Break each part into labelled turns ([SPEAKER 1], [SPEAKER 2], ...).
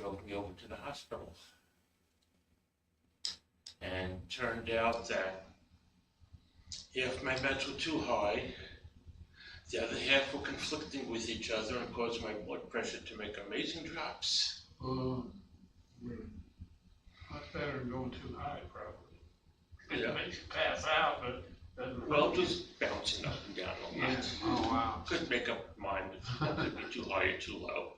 [SPEAKER 1] drove me over to the hospital. And turned out that half my meds were too high, the other half were conflicting with each other and caused my blood pressure to make amazing drops.
[SPEAKER 2] Much better than going too high, probably.
[SPEAKER 1] Yeah.
[SPEAKER 2] It makes you pass out, but doesn't.
[SPEAKER 1] Well, just bouncing up and down a lot.
[SPEAKER 2] Oh, wow.
[SPEAKER 1] Couldn't make up my mind if it would be too high or too low.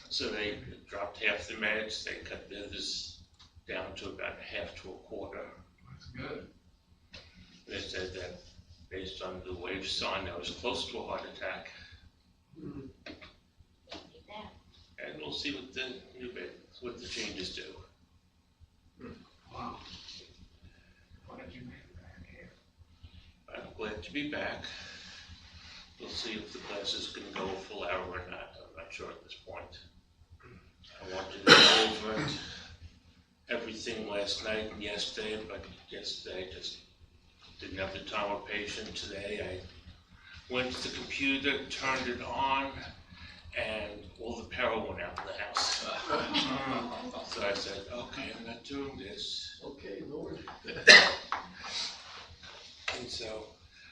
[SPEAKER 1] So they dropped half the meds, they cut the others down to about half to a quarter.
[SPEAKER 2] That's good.
[SPEAKER 1] They said that based on the wave sign, I was close to a heart attack. And we'll see what the changes do.
[SPEAKER 2] Wow. Glad you made it back here.
[SPEAKER 1] I'm glad to be back. We'll see if the classes can go a full hour or not. I'm not sure at this point. I wanted to go over everything last night and yesterday, but yesterday I just didn't have the time or patience. Today I went to the computer, turned it on, and all the power went out in the house. So I said, okay, I'm not doing this.
[SPEAKER 3] Okay, Lord.
[SPEAKER 1] And so,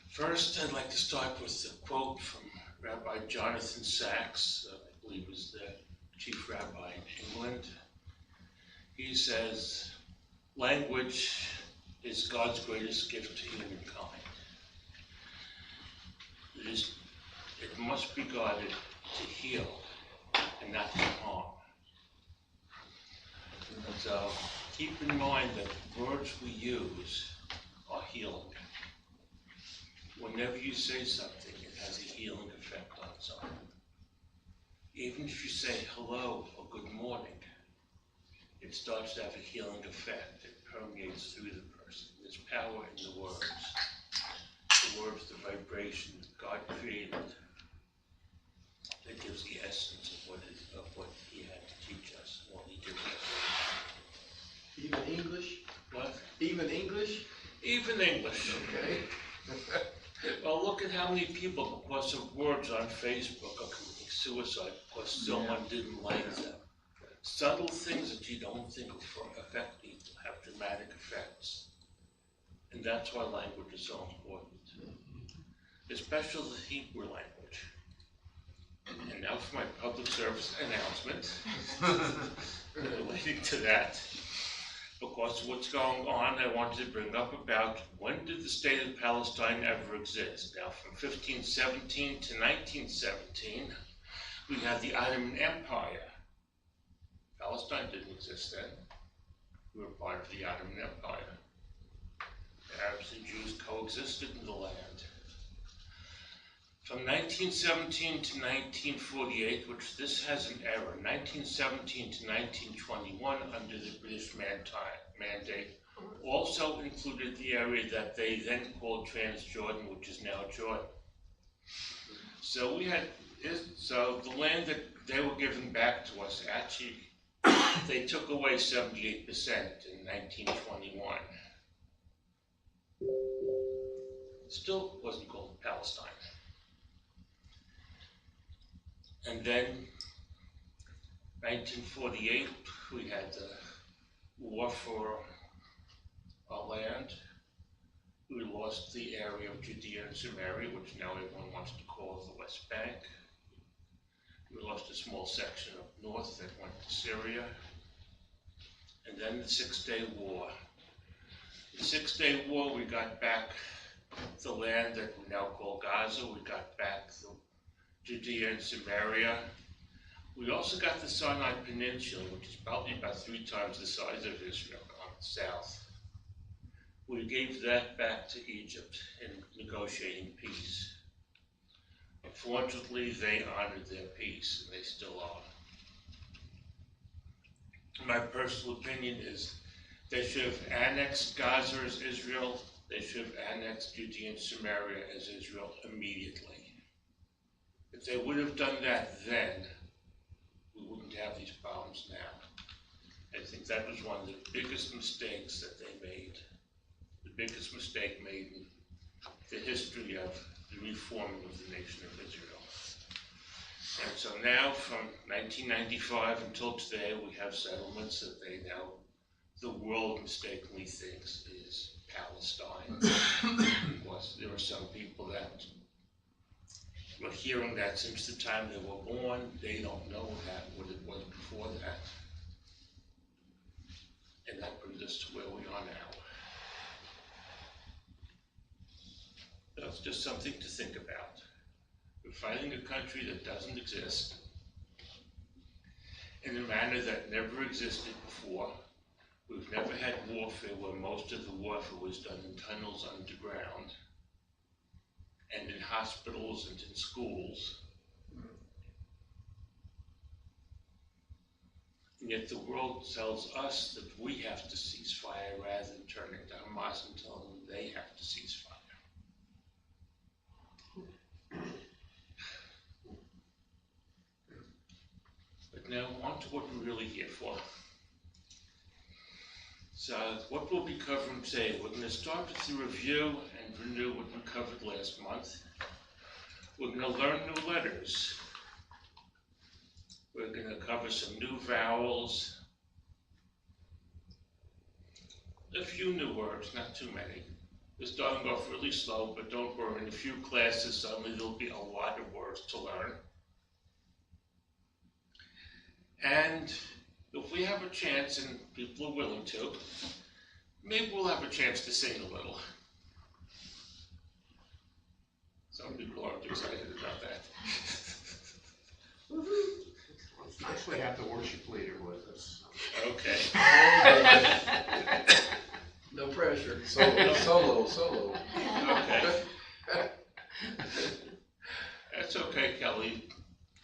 [SPEAKER 1] first I'd like to start with a quote from Rabbi Jonathan Sachs, I believe was the chief rabbi in England. He says, language is God's greatest gift to humankind. It must be guarded to heal and not to harm. And so keep in mind that the words we use are healing. Whenever you say something, it has a healing effect on someone. Even if you say hello or good morning, it starts to have a healing effect. It permeates through the person. There's power in the words. The words, the vibration that God created, that gives the essence of what He had to teach us, what He did.
[SPEAKER 3] Even English?
[SPEAKER 1] What?
[SPEAKER 3] Even English?
[SPEAKER 1] Even English.
[SPEAKER 3] Okay.
[SPEAKER 1] Well, look at how many people, because of words on Facebook, are committing suicide because someone didn't like them. Subtle things that you don't think will affect people have dramatic effects. And that's why language is so important. Especially the Hebrew language. And now for my public service announcement relating to that. Because of what's going on, I wanted to bring up about when did the state of Palestine ever exist? Now, from 1517 to 1917, we had the Ottoman Empire. Palestine didn't exist then. We were part of the Ottoman Empire. Arabs and Jews coexisted in the land. From 1917 to 1948, which this has an error, 1917 to 1921 under the British Mandate also included the area that they then called Transjordan, which is now Jordan. So so the land that they were giving back to us, actually, they took away 78% in 1921. Still wasn't called Palestine. And then, 1948, we had the war for our land. We lost the area of Judea and Samaria, which now everyone wants to call the West Bank. We lost a small section up north that went to Syria. And then the 6-Day War. The 6-Day War, we got back the land that we now call Gaza. We got back the Judea and Samaria. We also got the Sinai Peninsula, which is probably about 3 times the size of Israel on the south. We gave that back to Egypt in negotiating peace. Unfortunately, they honored their peace, and they still are. My personal opinion is they should have annexed Gaza as Israel. They should have annexed Judea and Samaria as Israel immediately. If they would have done that then, we wouldn't have these problems now. I think that was one of the biggest mistakes that they made. The biggest mistake made in the history of the reforming of the nation of Israel. And so now, from 1995 until today, we have settlements that the world mistakenly thinks is Palestine. Of course, there are some people that were hearing that since the time they were born. They don't know what it was before that. And that brings us to where we are now. That's just something to think about. We're fighting a country that doesn't exist in a manner that never existed before. We've never had warfare where most of the warfare was done in tunnels underground and in hospitals and in schools. And yet the world tells us that we have to cease fire rather than turning to Hamas and telling them they have to cease fire. But now on to what we're really here for. So what we'll be covering today, we're going to start with the review and renew what we covered last month. We're going to learn new letters. We're going to cover some new vowels. A few new words, not too many. We're starting off really slow, but don't worry, in a few classes suddenly there'll be a lot of words to learn. And if we have a chance, and people are willing to, maybe we'll have a chance to sing a little. Some people aren't excited about that.
[SPEAKER 3] It's nice we have the worship leader with us.
[SPEAKER 1] Okay.
[SPEAKER 3] No pressure. Solo.
[SPEAKER 1] Okay. That's okay, Kelly.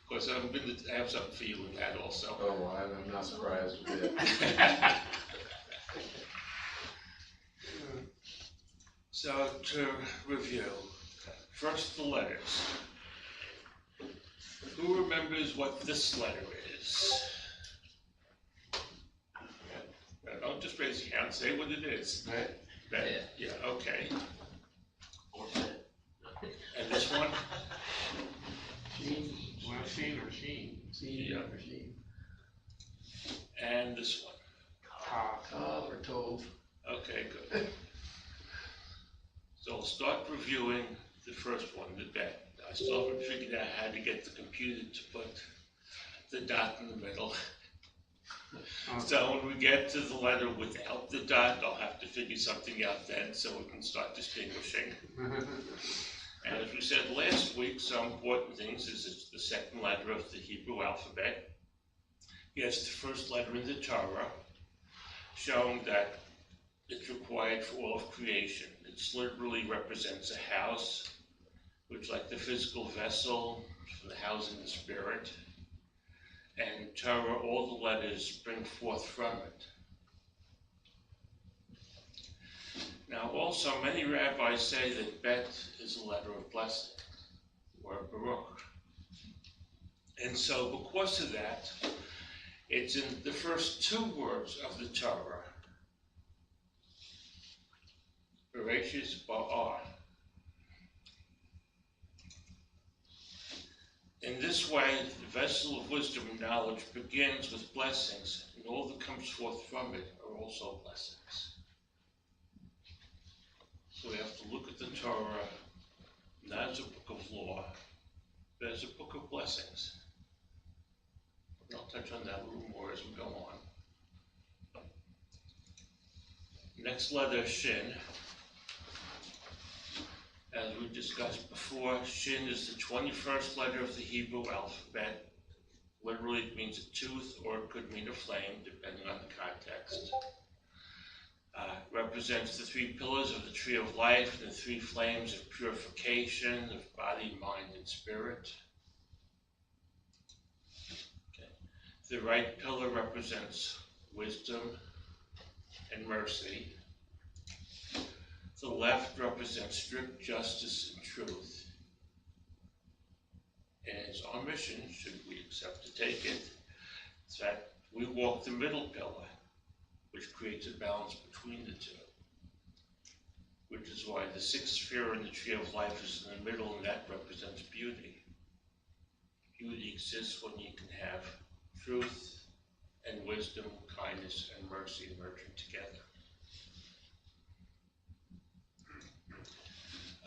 [SPEAKER 1] Of course, I have something for you in that also.
[SPEAKER 3] Oh, I'm not surprised a bit.
[SPEAKER 1] So, to review, first the letters. Who remembers what this letter is? Don't just raise your hand, say what it is.
[SPEAKER 3] Right?
[SPEAKER 1] Yeah, okay. And this one?
[SPEAKER 3] Sheen. Well, Sheen or Sheen.
[SPEAKER 1] Yeah.
[SPEAKER 3] Or Sheen.
[SPEAKER 1] And this one?
[SPEAKER 3] Tav or Tov.
[SPEAKER 1] Okay, good. So I'll start reviewing the first one, the bet. I still haven't figured out how to get the computer to put the dot in the middle. So when we get to the letter without the dot, I'll have to figure something out then so we can start distinguishing. And as we said last week, some important things is it's the second letter of the Hebrew alphabet. Yes, the first letter in the Torah, showing that it's required for all of creation. It literally represents a house, which, like the physical vessel, for the housing the spirit. And Torah, all the letters spring forth from it. Now, also, many rabbis say that Bet is a letter of blessing, or Baruch. And so, because of that, it's in the first two words of the Torah. Bereshis Ba'ar. In this way, the vessel of wisdom and knowledge begins with blessings, and all that comes forth from it are also blessings. So we have to look at the Torah not as a book of law, but as a book of blessings. And I'll touch on that a little more as we go on. Next letter, Shin. As we discussed before, Shin is the 21st letter of the Hebrew alphabet. Literally, it means a tooth, or it could mean a flame, depending on the context. Represents the three pillars of the tree of life and the three flames of purification of body, mind, and spirit. Okay. The right pillar represents wisdom and mercy. The left represents strict justice and truth. And it's our mission, should we accept to take it, is that we walk the middle pillar, which creates a balance between the two. Which is why the sixth sphere in the tree of life is in the middle, and that represents beauty. beauty exists when you can have truth and wisdom, kindness and mercy merging together.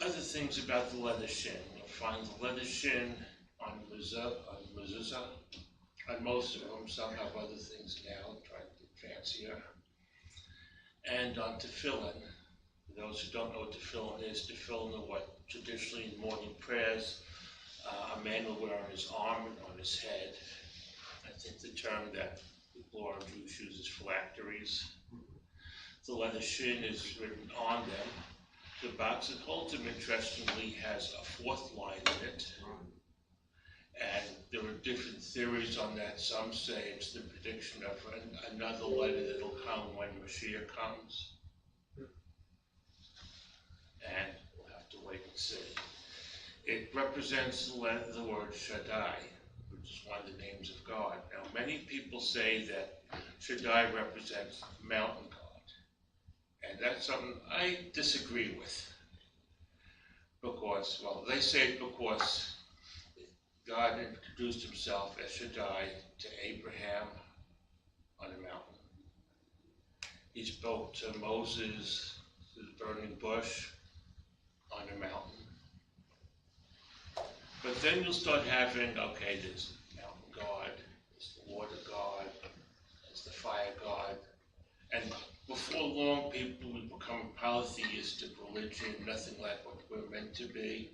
[SPEAKER 1] Other things about the letter Shin. You'll find the letter Shin on mezuzah, on most of them. Some have other things now, trying to get fancier. And on tefillin. For those who don't know what tefillin are what traditionally in morning prayers a man will wear on his arm and on his head. I think the term that people are Jews use is phylacteries. The letter Shin is written on them. The box that holds them, interestingly, has a fourth line in it. And there are different theories on that. Some say it's the prediction of another letter that will come when Mashiach comes. And we'll have to wait and see. It represents the word Shaddai, which is one of the names of God. Now, many people say that Shaddai represents mountain God. And that's something I disagree with. Because, well, they say it because God introduced himself as Shaddai to Abraham on a mountain. He spoke to Moses through the burning bush on a mountain. But then you'll start having, okay, there's the mountain God, there's the water God, there's the fire God. And before long, people will become a polytheistic religion, nothing like what we're meant to be.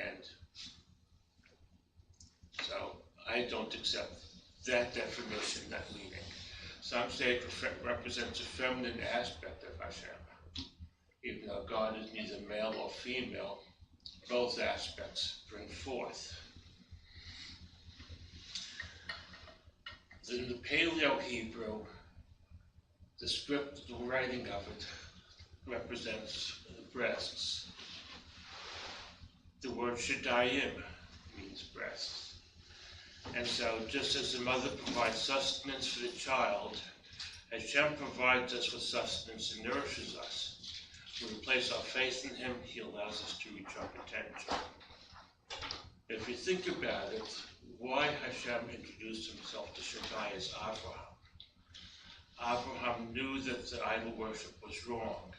[SPEAKER 1] And so I don't accept that definition, that meaning. Some say it represents a feminine aspect of Hashem. Even though God is neither male or female, both aspects bring forth. In the Paleo-Hebrew, the script, the writing of it, represents the breasts. The word Shaddayim means breasts. And so, just as the mother provides sustenance for the child, Hashem provides us with sustenance and nourishes us. When we place our faith in him, he allows us to reach our potential. If you think about it, why Hashem introduced himself to Shaddai as Abraham? Abraham knew that the idol worship was wrong.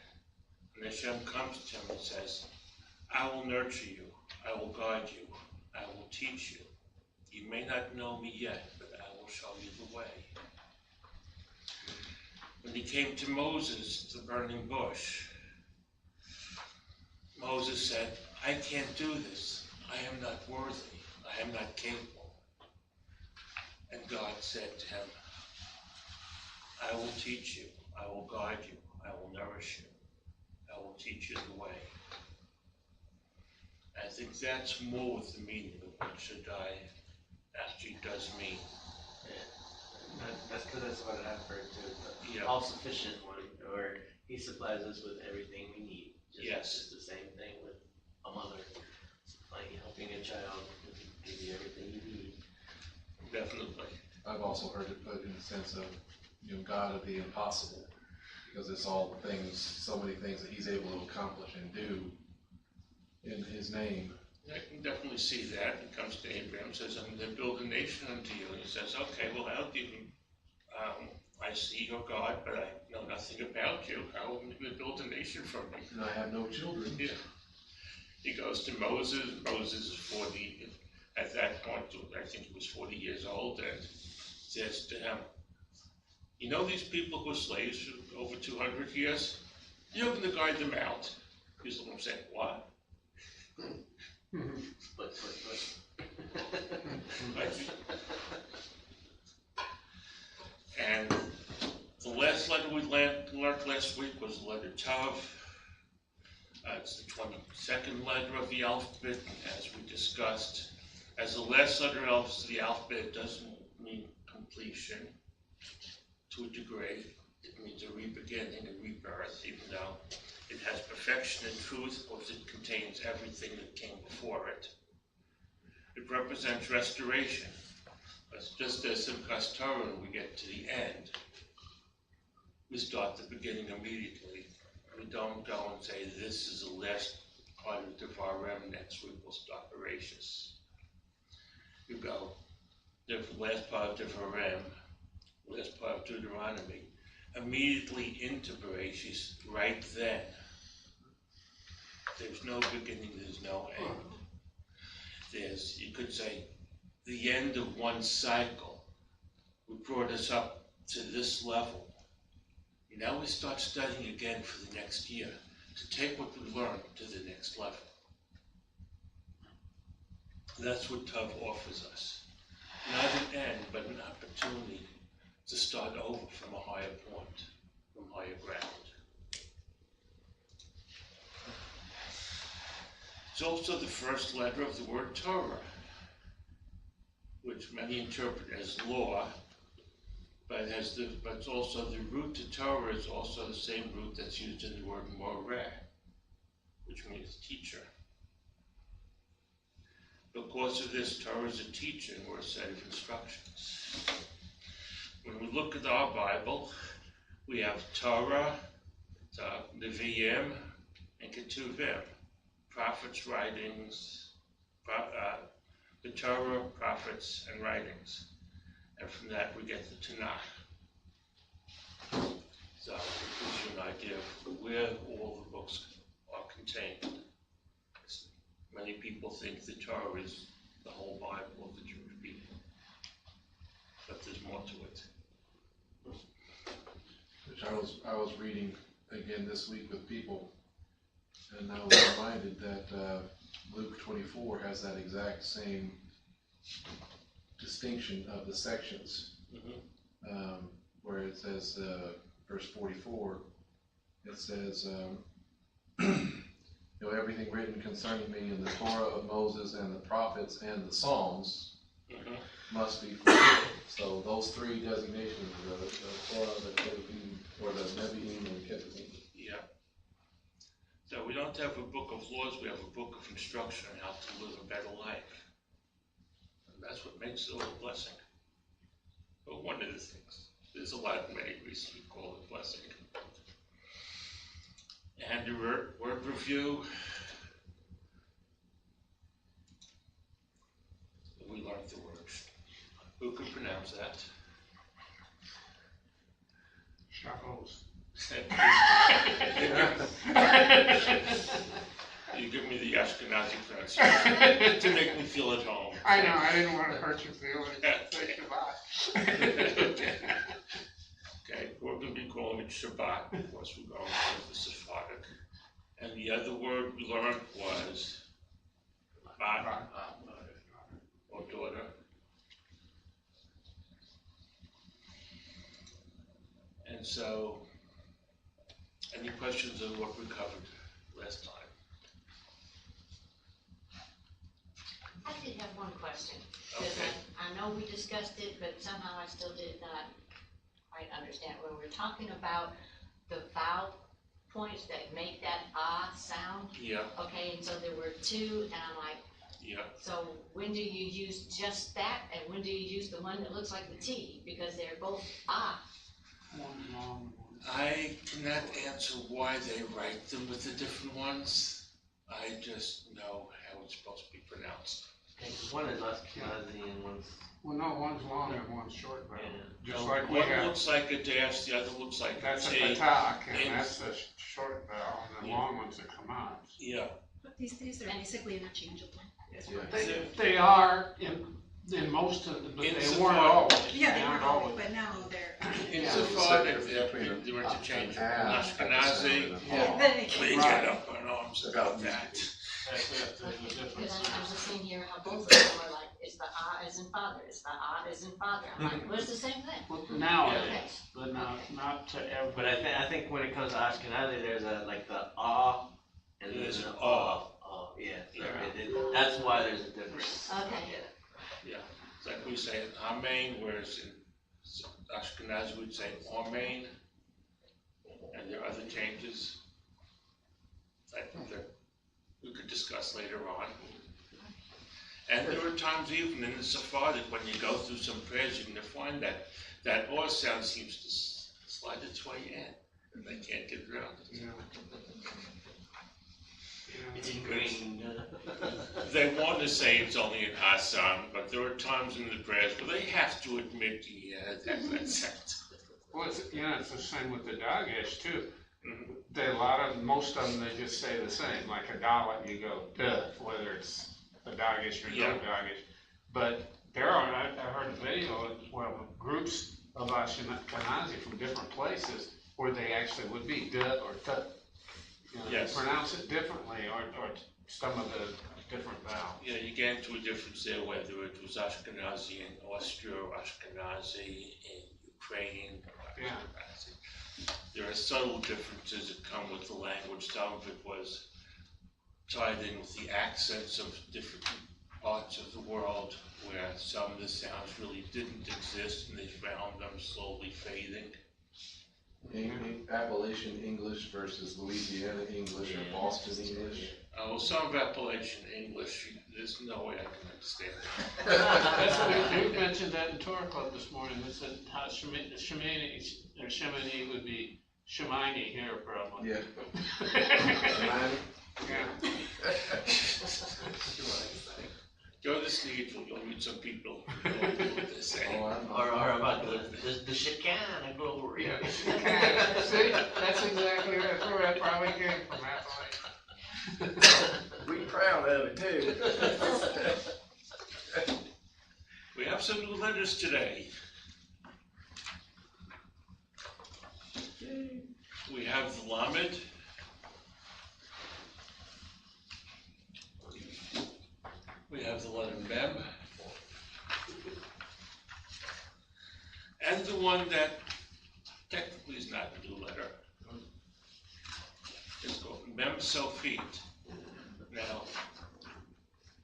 [SPEAKER 1] And Hashem comes to him and says, I will nurture you, I will guide you, I will teach you. You may not know me yet, but I will show you the way. When he came to Moses, the burning bush, Moses said, I can't do this. I am not worthy. I am not capable. And God said to him, I will teach you. I will guide you. I will nourish you. I will teach you the way. I think that's more with the meaning of what Shaddai actually does mean.
[SPEAKER 4] Yeah. That's because that's what I've heard too. The
[SPEAKER 1] Yeah.
[SPEAKER 4] all-sufficient one, or he supplies us with everything we need.
[SPEAKER 1] Yes.
[SPEAKER 4] It's the same thing with a mother, like helping a child, give you everything you need.
[SPEAKER 1] Definitely.
[SPEAKER 5] I've also heard it put in the sense of, God of the impossible, because it's all the things, so many things that he's able to accomplish and do in his name.
[SPEAKER 1] I can definitely see that. He comes to Abraham, says, I'm going to build a nation unto you. And he says, okay, well, I'll give you, I see your God, but I know nothing about you. How am I going to build a nation from you?
[SPEAKER 5] And I have no children.
[SPEAKER 1] Yeah. He goes to Moses. Moses is 40, at that point, I think he was 40 years old, and says to him, you know these people who were slaves for over 200 years? You're going to guide them out. He's looking saying, what?
[SPEAKER 4] But.
[SPEAKER 1] And the last letter we learned last week was the letter Tav. It's the 22nd letter of the alphabet, as we discussed. As the last letter of the alphabet, it doesn't mean completion to a degree. It means a re-beginning, a rebirth, even though it has perfection and truth, because it contains everything that came before it. It represents restoration. But just as Simchas Torah, we get to the end, we start the beginning immediately. We don't go and say, this is the last part of Devarim, next week we'll start Bereshis. you go, the last part of Devarim, last part of Deuteronomy, immediately into Bereshit, right then. There's no beginning, there's no end. There's, you could say, the end of one cycle. We brought us up to this level. Now we start studying again for the next year to take what we learned to the next level. That's what Tov offers us. Not an end, but an opportunity to start over from a higher point, from higher ground. It's also the first letter of the word Torah, which many interpret as law, but it's also the root to Torah is also the same root that's used in the word moreh, which means teacher. Because of this, Torah is a teaching or a set of instructions. When we look at our Bible, we have Torah, Nevi'im, and Ketuvim, prophets' writings, the Torah, prophets, and writings. And from that we get the Tanakh. So it gives you an idea of where all the books are contained. Many people think the Torah is the whole Bible of the Jewish people, but there's more to it.
[SPEAKER 5] Which I was reading again this week with people, and I was reminded that Luke 24 has that exact same distinction of the sections, where it says, verse 44, it says, everything written concerning me in the Torah of Moses and the prophets and the Psalms must be fulfilled. So those three designations, the Torah, the Ketuvim, or the Nevi'im and Ketuvim.
[SPEAKER 1] Yeah. So we don't have a book of laws, we have a book of instruction on how to live a better life. And that's what makes it a blessing. But one of the things. There's a lot of many reasons we call it blessing. And the word review. We learned the words. Who can pronounce that?
[SPEAKER 2] Shabbos.
[SPEAKER 1] You give me the Ashkenazi pronunciation to make me feel at home.
[SPEAKER 2] I know, I didn't want to hurt your feelings. Say Shabbat.
[SPEAKER 1] Okay, we're going to be calling it Shabbat. Of course, we're going with the Sephardic. And the other word we learned was bat, or daughter. And so, any questions on what we covered last time?
[SPEAKER 6] I did have one question, because
[SPEAKER 1] Okay.
[SPEAKER 6] I know we discussed it, but somehow I still did not quite understand. When we're talking about the vowel points that make that ah sound,
[SPEAKER 1] Yeah,
[SPEAKER 6] okay, and so there were two, and I'm like,
[SPEAKER 1] yeah.
[SPEAKER 6] so when do you use just that, and when do you use the one that looks like the T? Because they're both ah.
[SPEAKER 2] One long one.
[SPEAKER 1] I cannot answer why they write them with the different ones. I just know how it's supposed to be pronounced.
[SPEAKER 4] Okay, 'cause one is Ashkenazi and one's,
[SPEAKER 2] Well, no, one's long and one's short, but
[SPEAKER 4] yeah.
[SPEAKER 2] just like we
[SPEAKER 1] One
[SPEAKER 2] have,
[SPEAKER 1] looks like a dash, the other looks like a
[SPEAKER 2] that's a
[SPEAKER 1] T.
[SPEAKER 2] patak,
[SPEAKER 1] and-
[SPEAKER 2] and that's the short vowel, and the
[SPEAKER 1] Yeah.
[SPEAKER 2] long ones that come out.
[SPEAKER 1] Yeah,
[SPEAKER 7] But these are basically interchangeable.
[SPEAKER 2] They are in most of the, but
[SPEAKER 1] In
[SPEAKER 2] they
[SPEAKER 1] Sephardic.
[SPEAKER 2] weren't always.
[SPEAKER 7] Yeah, they
[SPEAKER 2] aren't
[SPEAKER 7] were always, but now they're.
[SPEAKER 1] in
[SPEAKER 2] Yeah.
[SPEAKER 1] Sephardic,
[SPEAKER 5] Between
[SPEAKER 1] they're interchangeable.
[SPEAKER 5] an ah
[SPEAKER 1] Ashkenazi,
[SPEAKER 5] and a
[SPEAKER 2] Yeah.
[SPEAKER 7] Then it
[SPEAKER 1] please
[SPEAKER 7] can.
[SPEAKER 2] Right.
[SPEAKER 1] get up on arms about that.
[SPEAKER 2] That's it, there's a
[SPEAKER 6] Because
[SPEAKER 2] difference.
[SPEAKER 6] I'm just seeing here how both of them are like, it's the ah as in father, it's the ah as in father. I'm like, well, it's the same thing.
[SPEAKER 2] Well, nowadays,
[SPEAKER 6] Okay.
[SPEAKER 2] but not to every.
[SPEAKER 4] But I think when it comes to Ashkenazi, there's like the ah, and
[SPEAKER 1] There's
[SPEAKER 4] there's
[SPEAKER 1] an
[SPEAKER 4] an ah. Oh, yeah. So
[SPEAKER 1] Yeah.
[SPEAKER 4] that's why there's a difference.
[SPEAKER 6] Okay.
[SPEAKER 1] Yeah, it's like we say Amen, whereas in Ashkenazi we'd say Amen, and there are other changes. I think that we could discuss later on. And there are times even in the Sephardic, when you go through some prayers, you're going to find that or sound seems to slide its way in, and they can't get around it.
[SPEAKER 2] Yeah.
[SPEAKER 4] It's ingrained.
[SPEAKER 1] They want to say it's only an Assam, but there are times in the prayers where they have to admit, yeah, that's it.
[SPEAKER 2] Well, it's, it's the same with the Dagesh too.
[SPEAKER 1] Mhm.
[SPEAKER 2] Most of them, they just say the same, like a Dalit, you go, duh, whether it's a Dagesh or no
[SPEAKER 1] Yeah.
[SPEAKER 2] Dagesh. But there are, I heard a video, groups of Ashkenazi from different places where they actually would be duh or tuh.
[SPEAKER 1] Yes.
[SPEAKER 2] They pronounce it differently, or some of the different vowels.
[SPEAKER 1] Yeah, you get into a difference there, whether it was Ashkenazi in Austria or Ashkenazi in Ukraine. Or
[SPEAKER 2] Yeah.
[SPEAKER 1] Ashkenazi. There are subtle differences that come with the language. Some of it was tied in with the accents of different parts of the world, where some of the sounds really didn't exist and they found them slowly fading.
[SPEAKER 5] Appalachian English versus Louisiana English or Boston English.
[SPEAKER 1] Well, some of Appalachian English, there's no way I can understand it.
[SPEAKER 2] That's what you mentioned that in Torah Club this morning. They said how Shemini would be Shemini here probably.
[SPEAKER 5] Yeah.
[SPEAKER 2] Yeah.
[SPEAKER 1] Go to Sneedville, you'll meet some people who know what they're saying.
[SPEAKER 5] Oh, I know.
[SPEAKER 4] Or about the Shekinah glory.
[SPEAKER 2] Yeah. See, that's exactly right. That's where that probably came from, Appalachian.
[SPEAKER 3] We proud of it too.
[SPEAKER 1] We have some new letters today. We have the Lamed. We have the letter Mem. And the one that technically is not a new letter. It's called Mem Sofit. Now,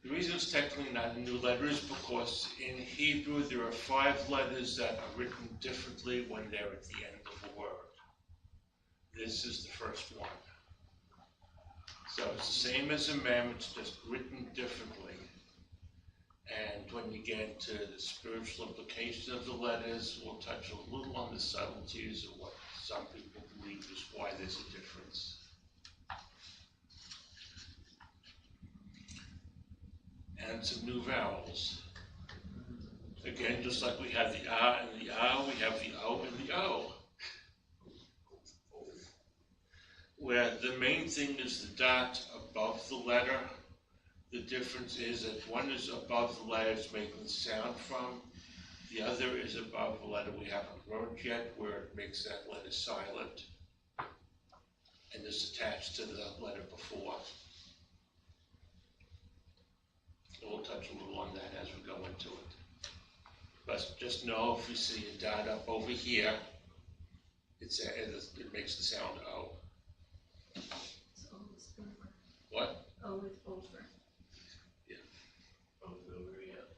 [SPEAKER 1] the reason it's technically not a new letter is because in Hebrew there are 5 letters that are written differently when they're at the end of a word. This is the first one. So it's the same as a mem, it's just written differently. And when you get into the spiritual implications of the letters, we'll touch a little on the subtleties of what some people believe is why there's a difference. And some new vowels. Again, just like we have the A and the A, we have the O and the O. Where the main thing is the dot above the letter. The difference is that one is above the letter it's making the sound from. The other is above the letter we haven't learned yet, where it makes that letter silent. And is attached to the letter before. We'll touch a little on that as we go into it. But just know if you see a dot up over here, it makes the sound O.
[SPEAKER 7] So O is over.
[SPEAKER 1] What?
[SPEAKER 7] O is over.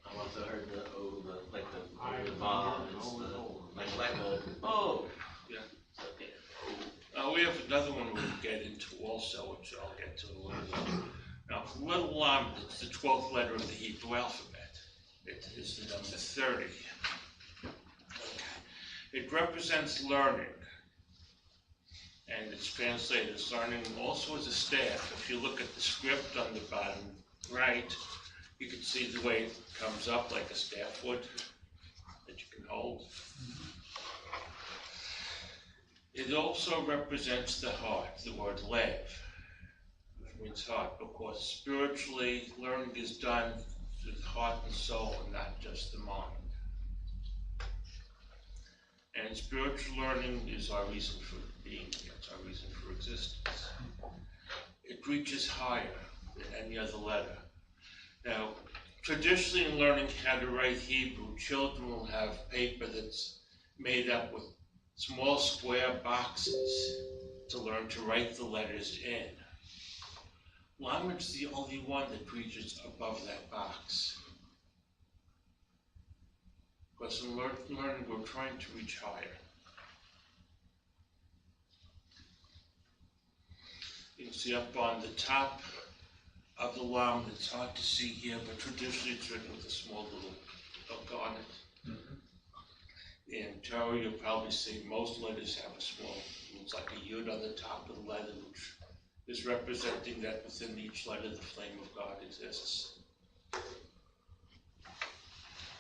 [SPEAKER 4] I've also heard the O, like
[SPEAKER 2] I
[SPEAKER 4] the Vav, it's
[SPEAKER 2] know,
[SPEAKER 4] the, like a, oh.
[SPEAKER 1] Yeah.
[SPEAKER 4] Okay.
[SPEAKER 1] We have another one we'll get into also, which I'll get to a little later. Now, the little Lamed, it's the 12th letter of the Hebrew alphabet. It is the number 30. Okay. It represents learning. And it's translated as learning also as a staff. If you look at the script on the bottom right, you can see the way it comes up like a staff would that you can hold. It also represents the heart, the word lev, which means heart, because spiritually learning is done through the heart and soul and not just the mind. And spiritual learning is our reason for being here, it's our reason for existence. It reaches higher than any other letter. Now, traditionally in learning how to write Hebrew, children will have paper that's made up with small square boxes to learn to write the letters in. Lamed is the only one that reaches above that box. Because in learning, we're trying to reach higher. You can see up on the top of the Lamed, it's hard to see here, but traditionally it's written with a small little hook on it. In Torah, you'll probably see most letters have a small, looks like a yud on the top of the letter, which is representing that within each letter the flame of God exists.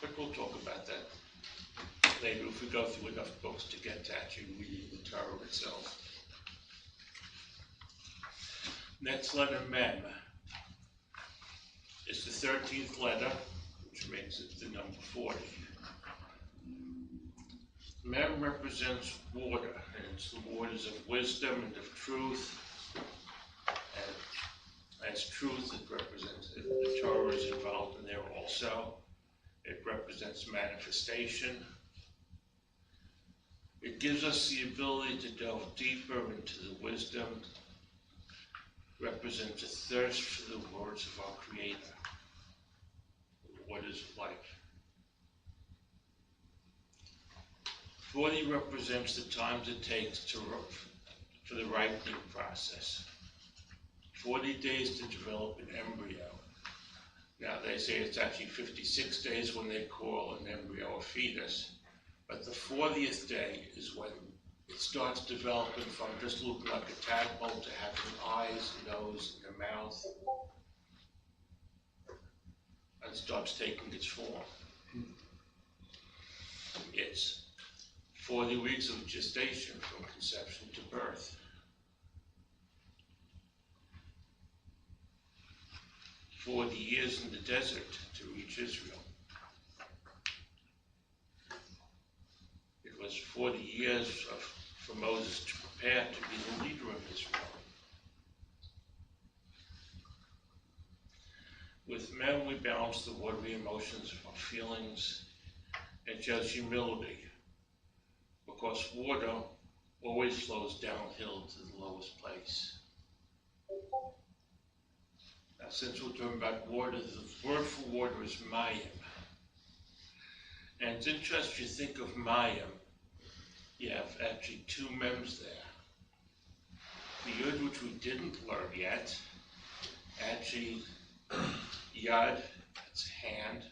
[SPEAKER 1] But we'll talk about that later if we go through enough books to get to actually reading the Torah itself. Next letter, Mem, is the 13th letter, which makes it the number 40. Mem represents water, and it's the waters of wisdom and of truth. And as truth, it represents, the Torah is involved in there also. It represents manifestation. It gives us the ability to delve deeper into the wisdom. It represents a thirst for the words of our Creator, the waters of life. 40 represents the times it takes for the ripening process. 40 days to develop an embryo. Now they say it's actually 56 days when they call an embryo a fetus, but the 40th day is when it starts developing from just looking like a tadpole to having eyes, nose, and a mouth, and starts taking its form. It's 40 weeks of gestation from conception to birth. 40 years in the desert to reach Israel. It was 40 years for Moses to prepare to be the leader of Israel. With men, we balance the watery emotions of our feelings and shows humility, because water always flows downhill to the lowest place. Now, since we're talking about water, the word for water is mayim. And it's interesting you think of mayim. You have actually two mems there. The yud, which we didn't learn yet, actually yad, it's hand.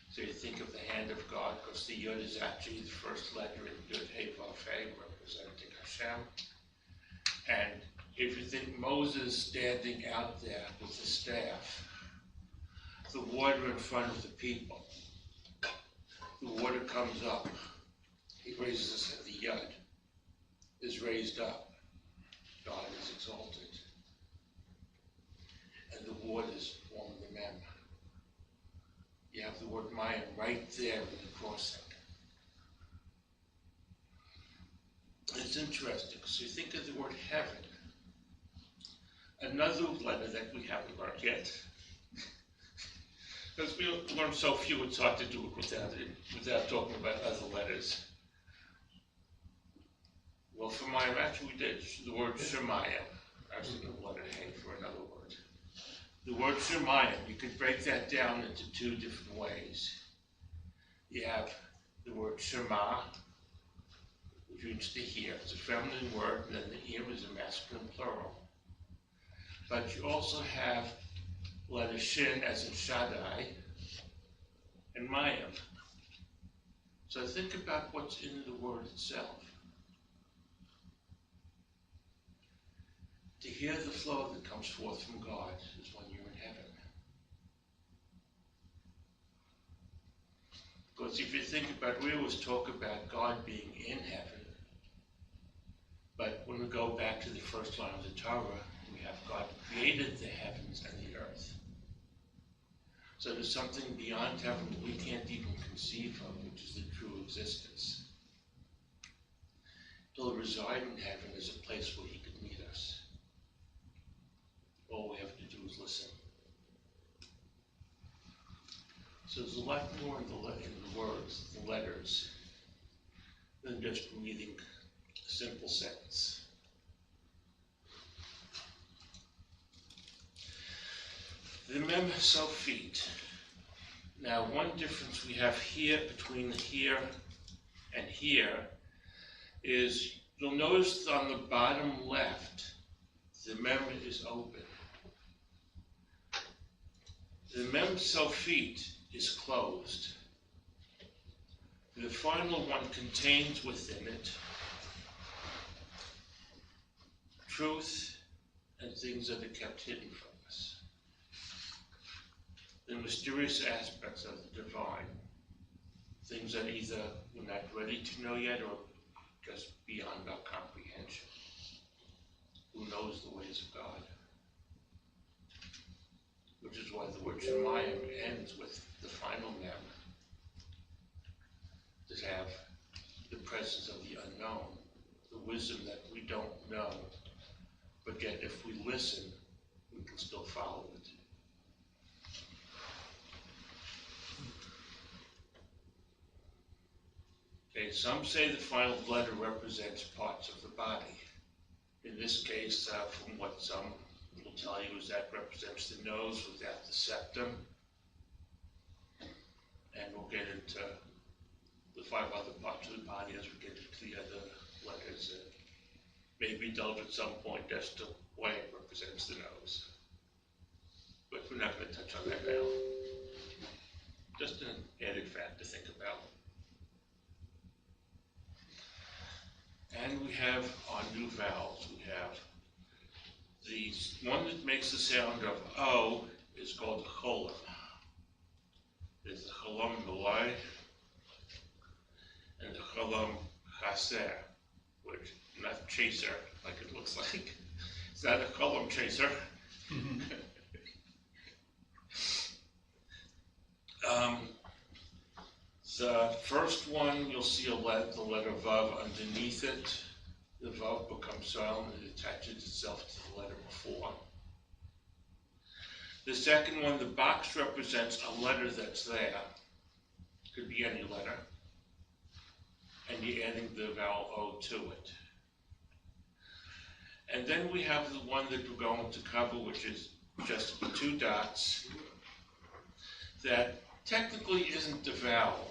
[SPEAKER 1] So you think of the hand of God, because the yud is actually the first letter in Yud Hey Vav Hey, representing Hashem. And if you think Moses standing out there with the staff, the water in front of the people, the water comes up, he raises his head, the yud is raised up, God is exalted, and the waters form the mem. You have the word mayim right there in the crossing. It's interesting, because you think of the word heaven, another letter that we haven't learned yet. Because we learn so few, it's hard to do it without talking about other letters. Well, for Mayim, actually we did the word Shemayim. Actually, the letter Hey for another word. The word Shemayim, you could break that down into two different ways. You have the word Shema, which means to hear. It's a feminine word, and then the ear is a masculine plural. But you also have letter Shin as in Shaddai and Mayim. So think about what's in the word itself. To hear the flow that comes forth from God is when you're in heaven. Because if you think about, we always talk about God being in heaven, but when we go back to the first line of the Torah, we have God created the heavens and the earth. So there's something beyond heaven that we can't even conceive of, which is the true existence. To reside in heaven is a place where he could meet us. All we have to do is listen. So there's a lot more in the words, the letters, than just reading a simple sentence. The Mem Sofit. Now, one difference we have here between here and here is you'll notice on the bottom left, the Mem is open. The Mem Sofit is closed. The final one contains within it truth and things that are kept hidden from us. The mysterious aspects of the divine, things that either we're not ready to know yet or just beyond our comprehension. Who knows the ways of God? Which is why the word Shemayim ends with the final mem, to have the presence of the unknown, the wisdom that we don't know, but yet if we listen, we can still follow it. Okay, some say the final letter represents parts of the body. In this case, from what some will tell you, is that represents the nose without the septum. And we'll get into the 5 other parts of the body as we get into the other letters. Maybe indulge at some point as to why it represents the nose. But we're not going to touch on that now. Just an added fact to think about. And we have our new vowels. We have the one that makes the sound of O is called the cholam. There's the cholam malai and the cholam chaser, which not chaser like it looks like. It's not a cholam chaser. The first one, you'll see the letter Vav underneath it. The Vav becomes silent and attaches itself to the letter before. The second one, the box represents a letter that's there. Could be any letter. And you're adding the vowel O to it. And then we have the one that we're going to cover, which is just 2 dots, that technically isn't the vowel.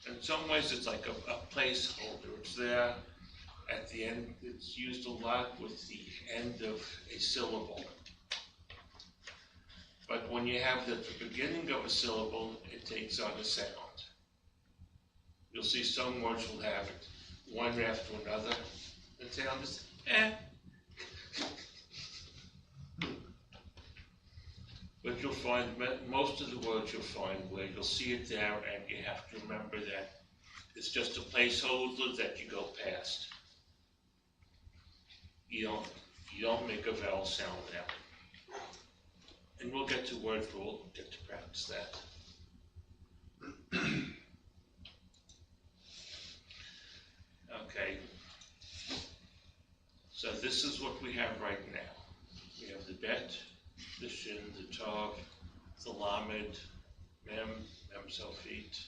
[SPEAKER 1] In some ways, it's like a placeholder. It's there at the end. It's used a lot with the end of a syllable. But when you have the beginning of a syllable, it takes on a sound. You'll see some words will have it one after another. The sound is eh. But you'll find most of the words you'll find where you'll see it there, and you have to remember that it's just a placeholder that you go past. You don't make a vowel sound there. And we'll get to words where we'll get to practice that. Okay. So this is what we have right now. We have the bet, the shin, the tav, the lamed, mem, mem sofit.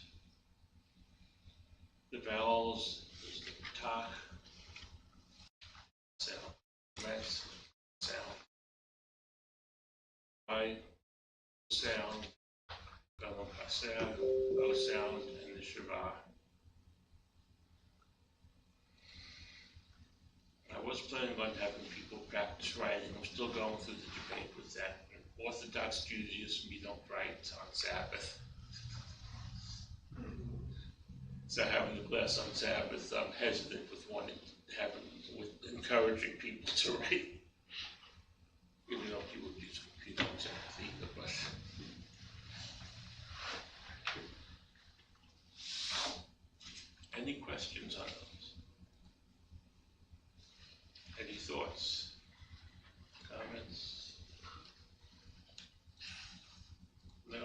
[SPEAKER 1] The vowels, there's the tach, sound, mes, sound, I, sound, galam haser, O sound, and the shiva. I was planning on having people practice writing. I'm still going through the debate with that. In Orthodox Judaism, you don't write on Sabbath. So having the class on Sabbath, I'm hesitant with encouraging people to write. Even though people use computer on Sabbath, but any questions on those? Any thoughts? Comments? No?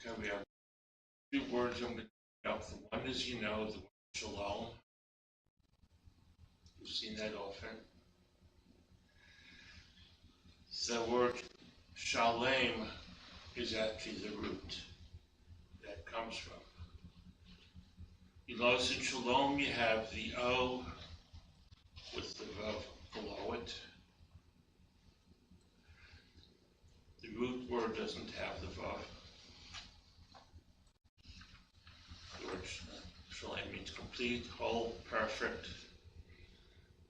[SPEAKER 1] Okay, we have 2 words I'm going to pick up. The one is, the word shalom. You've seen that often. The word shalem is actually the root that comes from. You notice in shalom you have the O with the Vav below it. The root word doesn't have the Vav. The word shalom means complete, whole, perfect.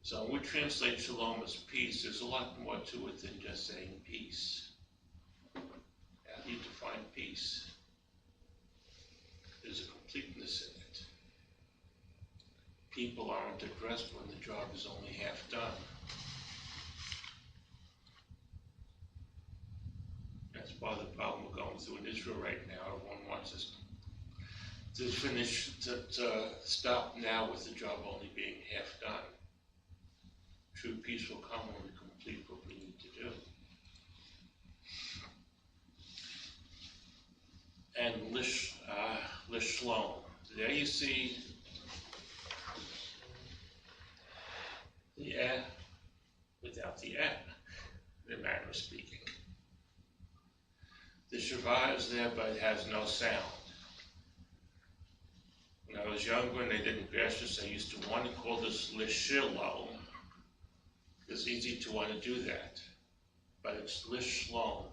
[SPEAKER 1] So when we translate shalom as peace, there's a lot more to it than just saying peace. How do you define peace? There's a completeness in it. people aren't addressed when the job is only half done. That's part of the problem we're going through in Israel right now. Everyone wants us to finish, to stop now with the job only being half done. True peace will come when we complete what we need to do. And Lish Shalom. There you see the without the the manner of speaking. The Shavah is there, but it has no sound. When I was younger and they didn't grasp this, I used to want to call this Lishilom. It's easy to want to do that, but it's Lishlom.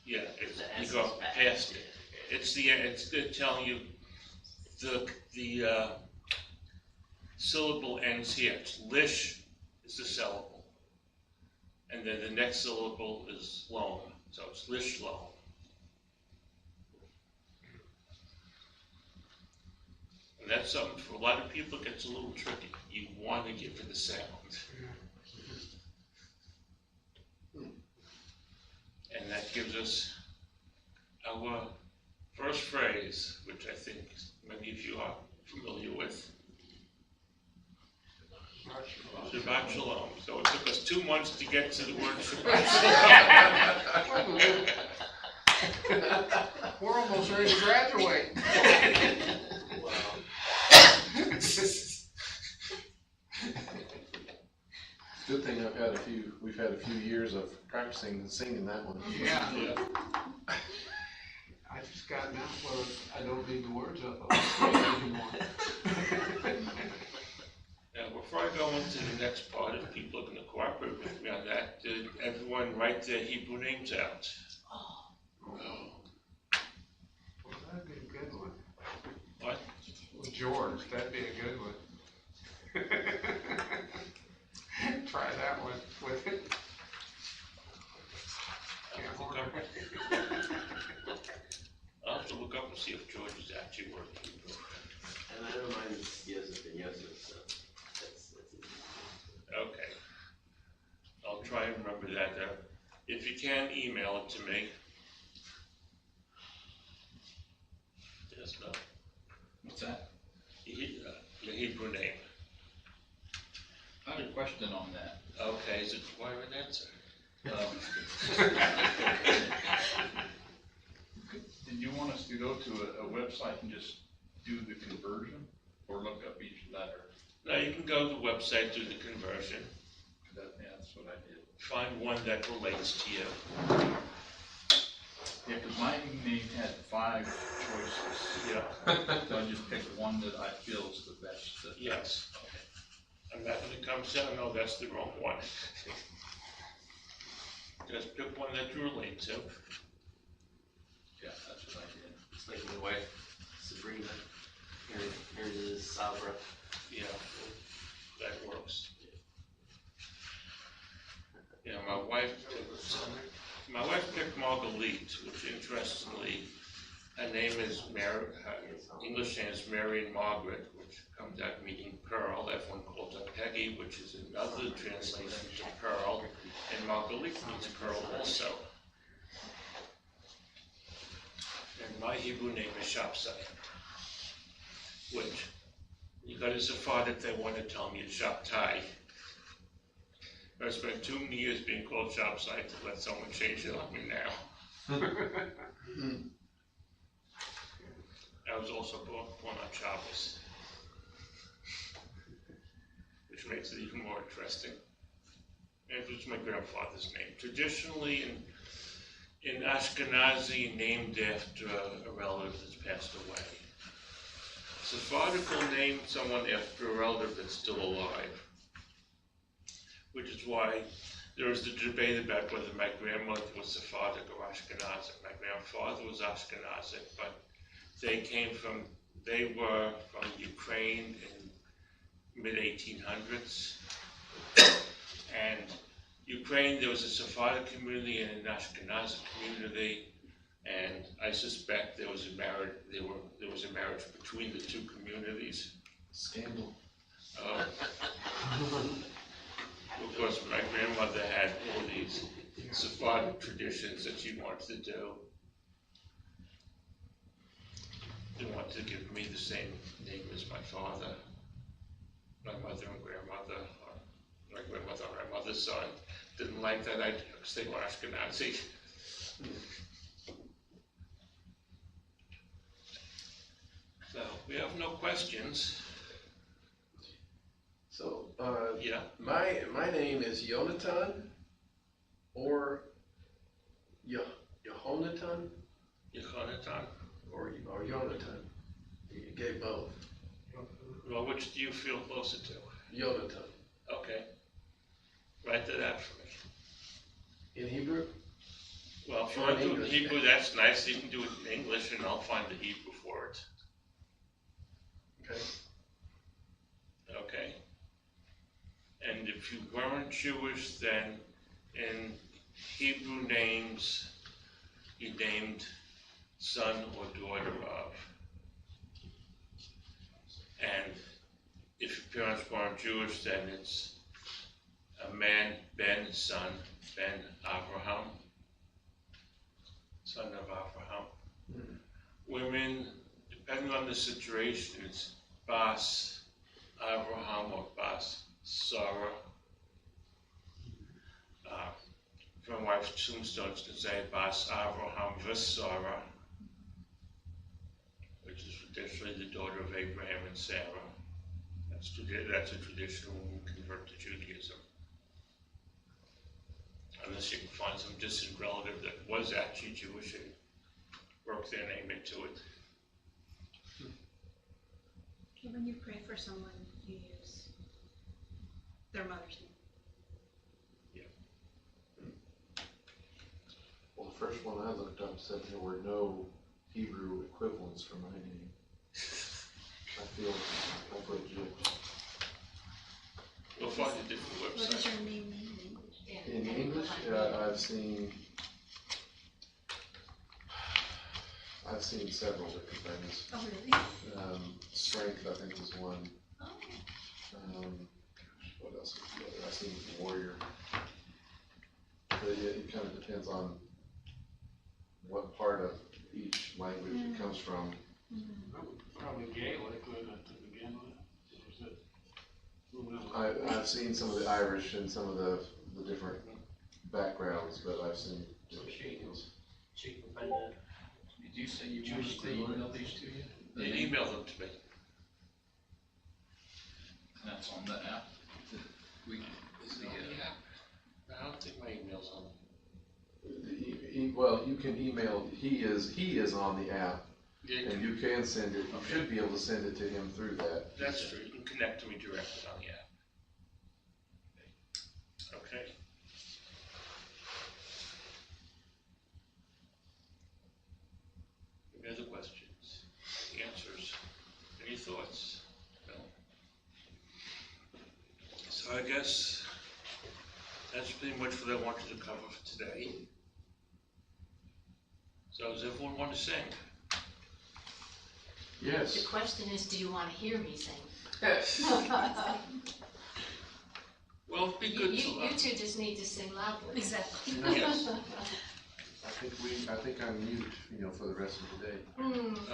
[SPEAKER 1] Yeah, you go past it. It's telling you the syllable ends here. It's lish is the syllable, and then the next syllable is lom, so it's lish lom. And that's something for a lot of people. It gets a little tricky. You want to give it a sound. And that gives us our first phrase, which I think many of you are familiar with. Shabbat Shalom. So it took us 2 months to get to the word Shabbat Shalom.
[SPEAKER 3] We're almost ready to graduate.
[SPEAKER 5] Good thing we've had a few years of practicing and singing that one.
[SPEAKER 3] Yeah.
[SPEAKER 1] Yeah.
[SPEAKER 3] I just got now where I don't need the words up anymore.
[SPEAKER 1] Now, before I go into the next part, if people are going to cooperate with me on that, did everyone write their Hebrew names out?
[SPEAKER 3] Well, that'd be a good one.
[SPEAKER 1] What?
[SPEAKER 3] Well, George, that'd be a good one. Try that one with it.
[SPEAKER 1] I'll have to look up and see if George is actually working.
[SPEAKER 4] And I don't mind yes and yes, so that's easy.
[SPEAKER 1] Okay. I'll try and remember that. If you can, email it to me. Yes, no.
[SPEAKER 8] What's that?
[SPEAKER 1] The Hebrew name.
[SPEAKER 8] I have a question on that.
[SPEAKER 1] Okay, is it require an answer?
[SPEAKER 8] Did you want us to go to a website and just do the conversion, or look up each letter?
[SPEAKER 1] No, you can go to the website, do the conversion,
[SPEAKER 8] Yeah, that's what I did.
[SPEAKER 1] find one that relates to you.
[SPEAKER 8] Yeah, because my name had 5 choices.
[SPEAKER 1] Yeah.
[SPEAKER 8] So I just picked one that I feel is the best.
[SPEAKER 1] Yes. And that when it comes out, no, that's the wrong one. Just pick one that you relate to.
[SPEAKER 8] Yeah, that's what I did.
[SPEAKER 4] It's like my wife, Sabrina, here it is, Sabra.
[SPEAKER 1] Yeah, that works. Yeah, my wife picked Marguerite, which interestingly, her name is Mary, her English name is Mary and Margaret, which comes out meaning pearl. Everyone calls her Peggy, which is another translation to pearl, and Marguerite means pearl also. And my Hebrew name is Shapsai, which you got a Sephardic, they want to tell me it's Shabtai. I spent 2 years being called Shapsai to let someone change it on me now. I was also born on Shabbos, which makes it even more interesting. And it was my grandfather's name. Traditionally, in Ashkenazi, named after a relative that's passed away. Sephardic will name someone after a relative that's still alive, which is why there was the debate about whether my grandmother was Sephardic or Ashkenazic. My grandfather was Ashkenazic, but they were from Ukraine in mid-1800s. And Ukraine, there was a Sephardic community and an Ashkenazic community. And I suspect there was a marriage between the two communities.
[SPEAKER 5] Scandal.
[SPEAKER 1] Of course, my grandmother had all these Sephardic traditions that she wanted to do. They wanted to give me the same name as my father, my mother and grandmother, or my grandmother and my mother's son. Didn't like that idea because they were Ashkenazi. So, we have no questions.
[SPEAKER 9] So,
[SPEAKER 1] Yeah,
[SPEAKER 9] my name is Yonatan or Yehonatan
[SPEAKER 1] Yehonatan.
[SPEAKER 9] or Yonatan. You gave both.
[SPEAKER 1] Well, which do you feel closer to?
[SPEAKER 9] Yonatan.
[SPEAKER 1] Okay. Write that out for me.
[SPEAKER 9] In Hebrew?
[SPEAKER 1] Well, if you
[SPEAKER 9] Or
[SPEAKER 1] want
[SPEAKER 9] in
[SPEAKER 1] to do it in
[SPEAKER 9] English.
[SPEAKER 1] Hebrew, that's nice. You can do it in English and I'll find the Hebrew for it.
[SPEAKER 9] Okay.
[SPEAKER 1] Okay? And if you weren't Jewish, then in Hebrew names, you named son or daughter of. And if your parents weren't Jewish, then it's a man, Ben, son, Ben Abraham, son of Abraham.
[SPEAKER 9] Mhm.
[SPEAKER 1] Women, depending on the situation, it's Bas Abraham or Bas Sarah. For my wife's tombstones to say Bas Abraham Sarah, which is traditionally the daughter of Abraham and Sarah. That's a tradition when we convert to Judaism. Unless you can find some distant relative that was actually Jewish and work their name into it.
[SPEAKER 7] When you pray for someone, you use their mother's name.
[SPEAKER 5] Well, the first one I looked up said there were no Hebrew equivalents for my name. I feel legit.
[SPEAKER 1] We'll find a different
[SPEAKER 7] What does
[SPEAKER 1] website.
[SPEAKER 7] your name mean in English?
[SPEAKER 5] In English, I've seen several different things.
[SPEAKER 7] Oh, really?
[SPEAKER 5] Strength, I think, is one.
[SPEAKER 7] Oh.
[SPEAKER 5] What else was the other? I've seen warrior. But it kind of depends on what part of each language it comes from.
[SPEAKER 2] Probably Gaelic, wouldn't it, to begin with? Or is it?
[SPEAKER 5] I've seen some of the Irish and some of the different backgrounds, but I've seen different things.
[SPEAKER 4] She can find that.
[SPEAKER 8] Did you say you wanted to email these to you?
[SPEAKER 1] You email them to me.
[SPEAKER 8] That's on the app.
[SPEAKER 1] I don't think my email's on.
[SPEAKER 5] Well, you can email, he is on the app,
[SPEAKER 1] Yeah,
[SPEAKER 5] and you can send it, you should be able to send it to him through that.
[SPEAKER 1] that's true. You can connect to me directly on the app. Okay. Any other questions? Answers? Any thoughts? No? So I guess that's pretty much what I wanted to cover for today. So does everyone want to sing?
[SPEAKER 6] The
[SPEAKER 5] Yes.
[SPEAKER 6] question is, do you want to hear me sing?
[SPEAKER 1] Well, it'd be good to
[SPEAKER 6] You two just need to sing loudly.
[SPEAKER 7] Exactly.
[SPEAKER 1] Yes.
[SPEAKER 5] I think I'm mute, for the rest of the day.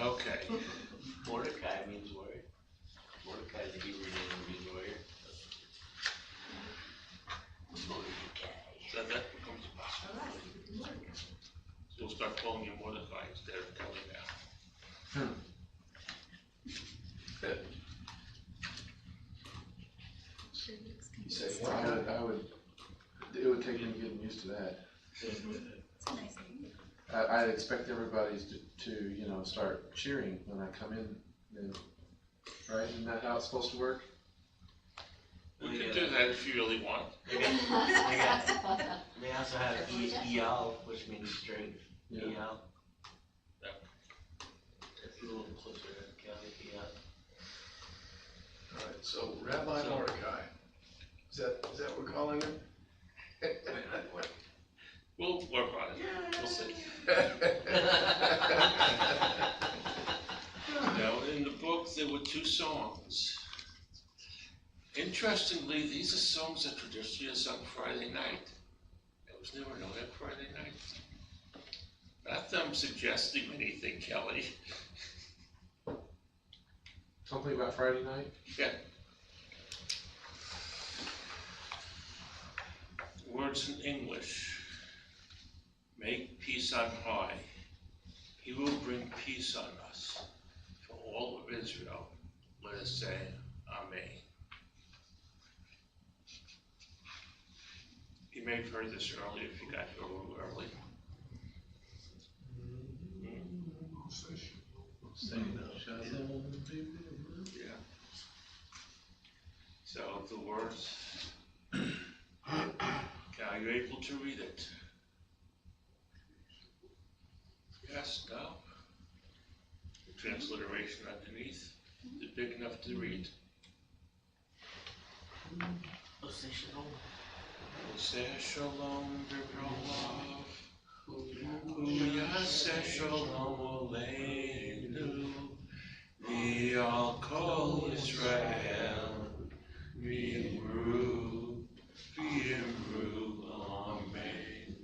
[SPEAKER 1] Okay.
[SPEAKER 4] Mordecai means warrior. Mordecai, the Hebrew name means warrior. Mordecai.
[SPEAKER 1] So that becomes a possibility. So we'll start calling you Mordecai instead of Kelly now.
[SPEAKER 9] You say
[SPEAKER 5] It would take me getting used to that.
[SPEAKER 7] It's a nice name.
[SPEAKER 5] I'd expect everybody to start cheering when I come in, right? Isn't that how it's supposed to work?
[SPEAKER 1] We can do that if you really want.
[SPEAKER 4] They also have Eyal, which means strength.
[SPEAKER 5] Yeah.
[SPEAKER 4] Eyal.
[SPEAKER 1] Yeah.
[SPEAKER 4] It's a little closer to Kelly, Eyal.
[SPEAKER 9] All right, so Rabbi Mordecai, is that what we're calling him?
[SPEAKER 1] We'll work on it. We'll see. Now, in the book, there were 2 songs. Interestingly, these are songs that traditionally are sung Friday night. It was never known that Friday night. Not that I'm suggesting anything, Kelly.
[SPEAKER 5] Something about Friday night?
[SPEAKER 1] Yeah. Words in English. Make peace on high. He will bring peace on us. For all of Israel, let us say, Amen. You may have heard this earlier if you got here a little early. Yeah. So the words, are you able to read it? Yes, no? The transliteration underneath, is it big enough to read?
[SPEAKER 4] Oseh Shalom.
[SPEAKER 1] Oseh Shalom B'Rolav, Uyaseh Shalom Aleinu, V'al Kol Yisrael, V'imru, Amen.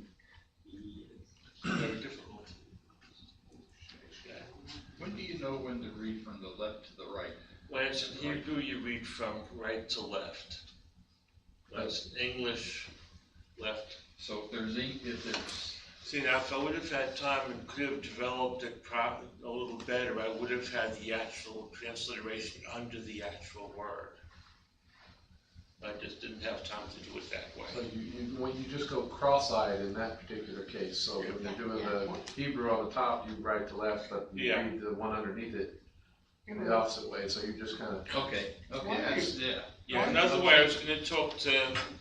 [SPEAKER 1] Very difficult.
[SPEAKER 8] When do you know when to read from the left to the right?
[SPEAKER 1] When it's in Hebrew, you read from right to left. When it's in English, left.
[SPEAKER 8] So if there's,
[SPEAKER 1] See, now if I would have had time and could have developed it a little better, I would have had the actual transliteration under the actual word. I just didn't have time to do it that
[SPEAKER 5] So
[SPEAKER 1] way.
[SPEAKER 5] when you just go cross-eyed in that particular case, so when you're doing the Hebrew on the top, you right to left, but you
[SPEAKER 1] Yeah.
[SPEAKER 5] read the one underneath it the opposite way, so you just kind of.
[SPEAKER 8] okay, that's, yeah.
[SPEAKER 1] Yeah, another way, I was gonna talk to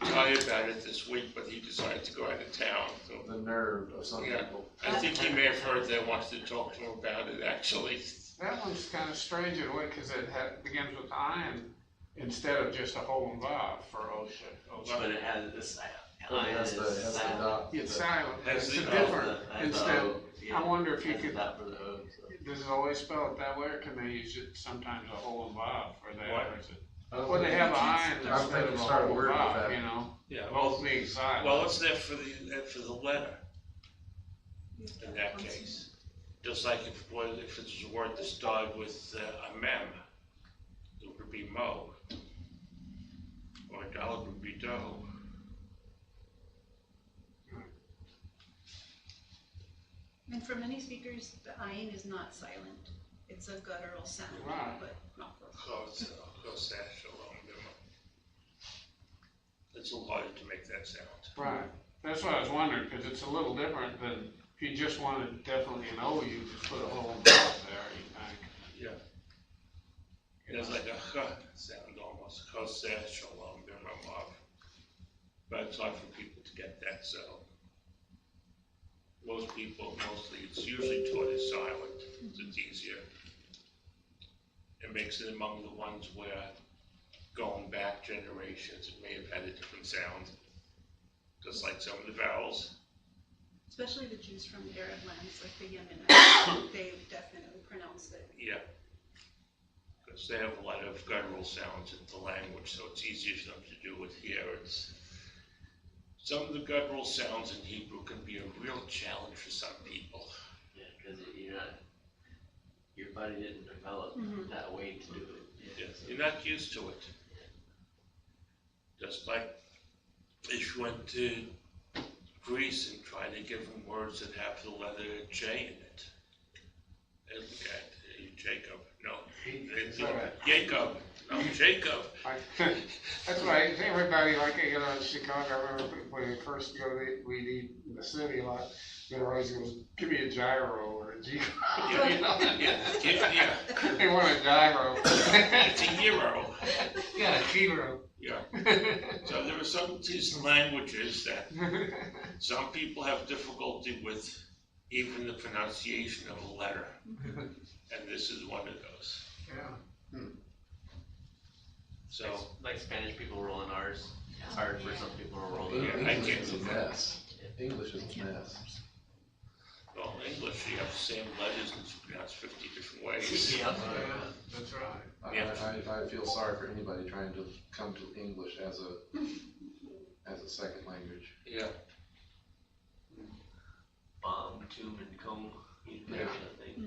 [SPEAKER 1] Ty about it this week, but he decided to go out of town, so.
[SPEAKER 5] The nerve of some
[SPEAKER 1] Yeah.
[SPEAKER 5] people.
[SPEAKER 1] I think he may have heard that I wanted to talk to him about it, actually.
[SPEAKER 2] That one's kind of strange in a way, because it begins with ayin instead of just a whole and vav for Oseh.
[SPEAKER 4] But it has this
[SPEAKER 5] Well, it has the dot.
[SPEAKER 2] It's silent,
[SPEAKER 1] Has
[SPEAKER 2] it's
[SPEAKER 1] the-
[SPEAKER 2] a different, instead,
[SPEAKER 4] Yeah,
[SPEAKER 2] I wonder if you
[SPEAKER 4] has
[SPEAKER 2] could,
[SPEAKER 4] that for the O, so.
[SPEAKER 2] does it always spell it that way, or can they use it sometimes a whole and vav for that,
[SPEAKER 1] What?
[SPEAKER 2] or is it? Well, they have ayin
[SPEAKER 5] I'm
[SPEAKER 2] instead
[SPEAKER 5] thinking
[SPEAKER 2] of a
[SPEAKER 5] start a
[SPEAKER 2] whole
[SPEAKER 5] word with
[SPEAKER 2] vav,
[SPEAKER 5] that.
[SPEAKER 2] you know,
[SPEAKER 1] Yeah,
[SPEAKER 2] both being silent.
[SPEAKER 1] well, it's there for the letter, in that case. Just like if it's a word that started with a mem, it would be mo. Or a dollar would be do.
[SPEAKER 7] And for many speakers, the ayin is not silent. It's a guttural sound,
[SPEAKER 2] Right.
[SPEAKER 7] but not for.
[SPEAKER 1] Choseh Shalom B'Rolav. It's a lot to make that sound.
[SPEAKER 2] Right, that's what I was wondering, because it's a little different than, if you just wanted definitely an O, you just put a whole and vav there, you think.
[SPEAKER 1] It's like a ch sound almost, Choseh Shalom B'Rolav. But it's hard for people to get that, so. Most people, it's usually taught as silent, so it's easier. It makes it among the ones where, going back generations, it may have had a different sound. Just like some of the vowels.
[SPEAKER 7] Especially the Jews from the Arab lands, like the Yemen, they definitely pronounce it.
[SPEAKER 1] Yeah. Because they have a lot of guttural sounds in the language, so it's easier for them to do it here. Some of the guttural sounds in Hebrew can be a real challenge for some people.
[SPEAKER 4] Yeah, because your body didn't develop that way to do it. Yeah, so.
[SPEAKER 1] You're not used to it. Just like if you went to Greece and tried to give them words that have the letter J in it. They'd look at Jacob. No, Jacob. No, Jacob.
[SPEAKER 2] That's why everybody, like, you know, in Chicago, I remember when we first go to, we'd eat in the city a lot, they always goes, give me a gyro or a gyro.
[SPEAKER 1] Yeah.
[SPEAKER 2] They want a gyro.
[SPEAKER 1] It's a hero.
[SPEAKER 2] Yeah, a gyro.
[SPEAKER 1] Yeah. So there are some of these languages that some people have difficulty with even the pronunciation of a letter. And this is one of those.
[SPEAKER 2] Yeah.
[SPEAKER 1] So,
[SPEAKER 4] Like Spanish people roll in R's. It's hard for some people to roll in
[SPEAKER 1] Yeah,
[SPEAKER 4] R's.
[SPEAKER 1] I
[SPEAKER 5] English
[SPEAKER 1] can't
[SPEAKER 5] is a
[SPEAKER 1] do
[SPEAKER 5] mess. English is a mess.
[SPEAKER 1] Well, in English, you have the same letters and it's pronounced 50 different ways.
[SPEAKER 4] Yeah.
[SPEAKER 3] That's right.
[SPEAKER 5] I feel sorry for anybody trying to come to English as a second language.
[SPEAKER 1] Yeah.
[SPEAKER 4] Bomb, tube, and comb.
[SPEAKER 5] Yeah.
[SPEAKER 4] I think.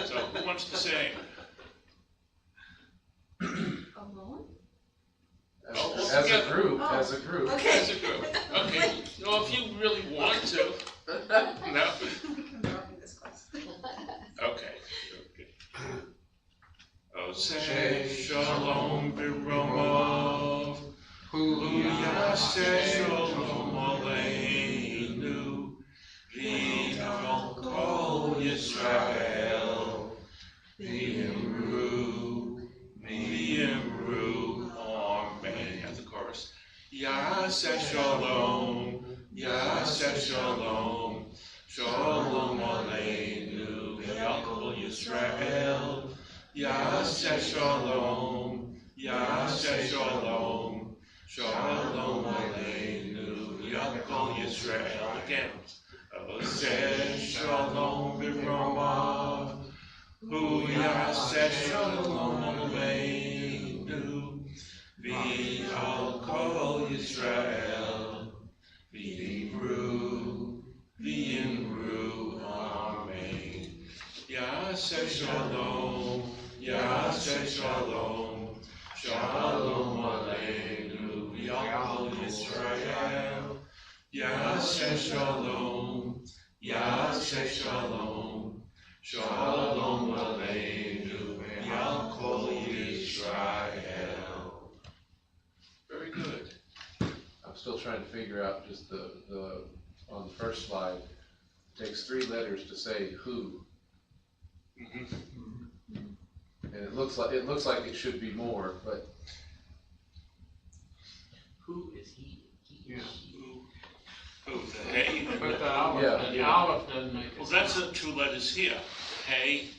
[SPEAKER 1] So who wants to say?
[SPEAKER 7] Alone?
[SPEAKER 5] As a group,
[SPEAKER 7] Oh.
[SPEAKER 5] as a group.
[SPEAKER 7] Okay.
[SPEAKER 1] As a group. Okay, well, if you really want to. No?
[SPEAKER 7] I'm dropping this class.
[SPEAKER 1] Okay. Oseh Shalom Biromov, Hu Yaseh Shalom Aleinu, V'yal Kol Yisrael, V'yimru, Amen. Have the chorus. Yaseh Shalom, Yaseh Shalom, Shalom Aleinu, V'yal Kol Yisrael. Yaseh Shalom, Yaseh Shalom, Shalom Aleinu, Yakol Yisrael. Again. Oseh Shalom Biromah, Hu Yaseh Shalom Aleinu, V'yal Kol Yisrael, V'yimru, Amen. Yaseh Shalom, Yaseh Shalom, Shalom Aleinu, V'yal Yisrael. Yaseh Shalom, Yaseh Shalom, Shalom Aleinu, V'yal Yisrael. Very good.
[SPEAKER 5] I'm still trying to figure out just the on the first slide, it takes 3 letters to say who. And it looks like it should be more, but
[SPEAKER 4] Who is he?
[SPEAKER 3] Yeah.
[SPEAKER 1] Oh, the hay.
[SPEAKER 3] But the olive,
[SPEAKER 5] Yeah.
[SPEAKER 3] the olive doesn't make it.
[SPEAKER 1] Well, that's the 2 letters here. Hay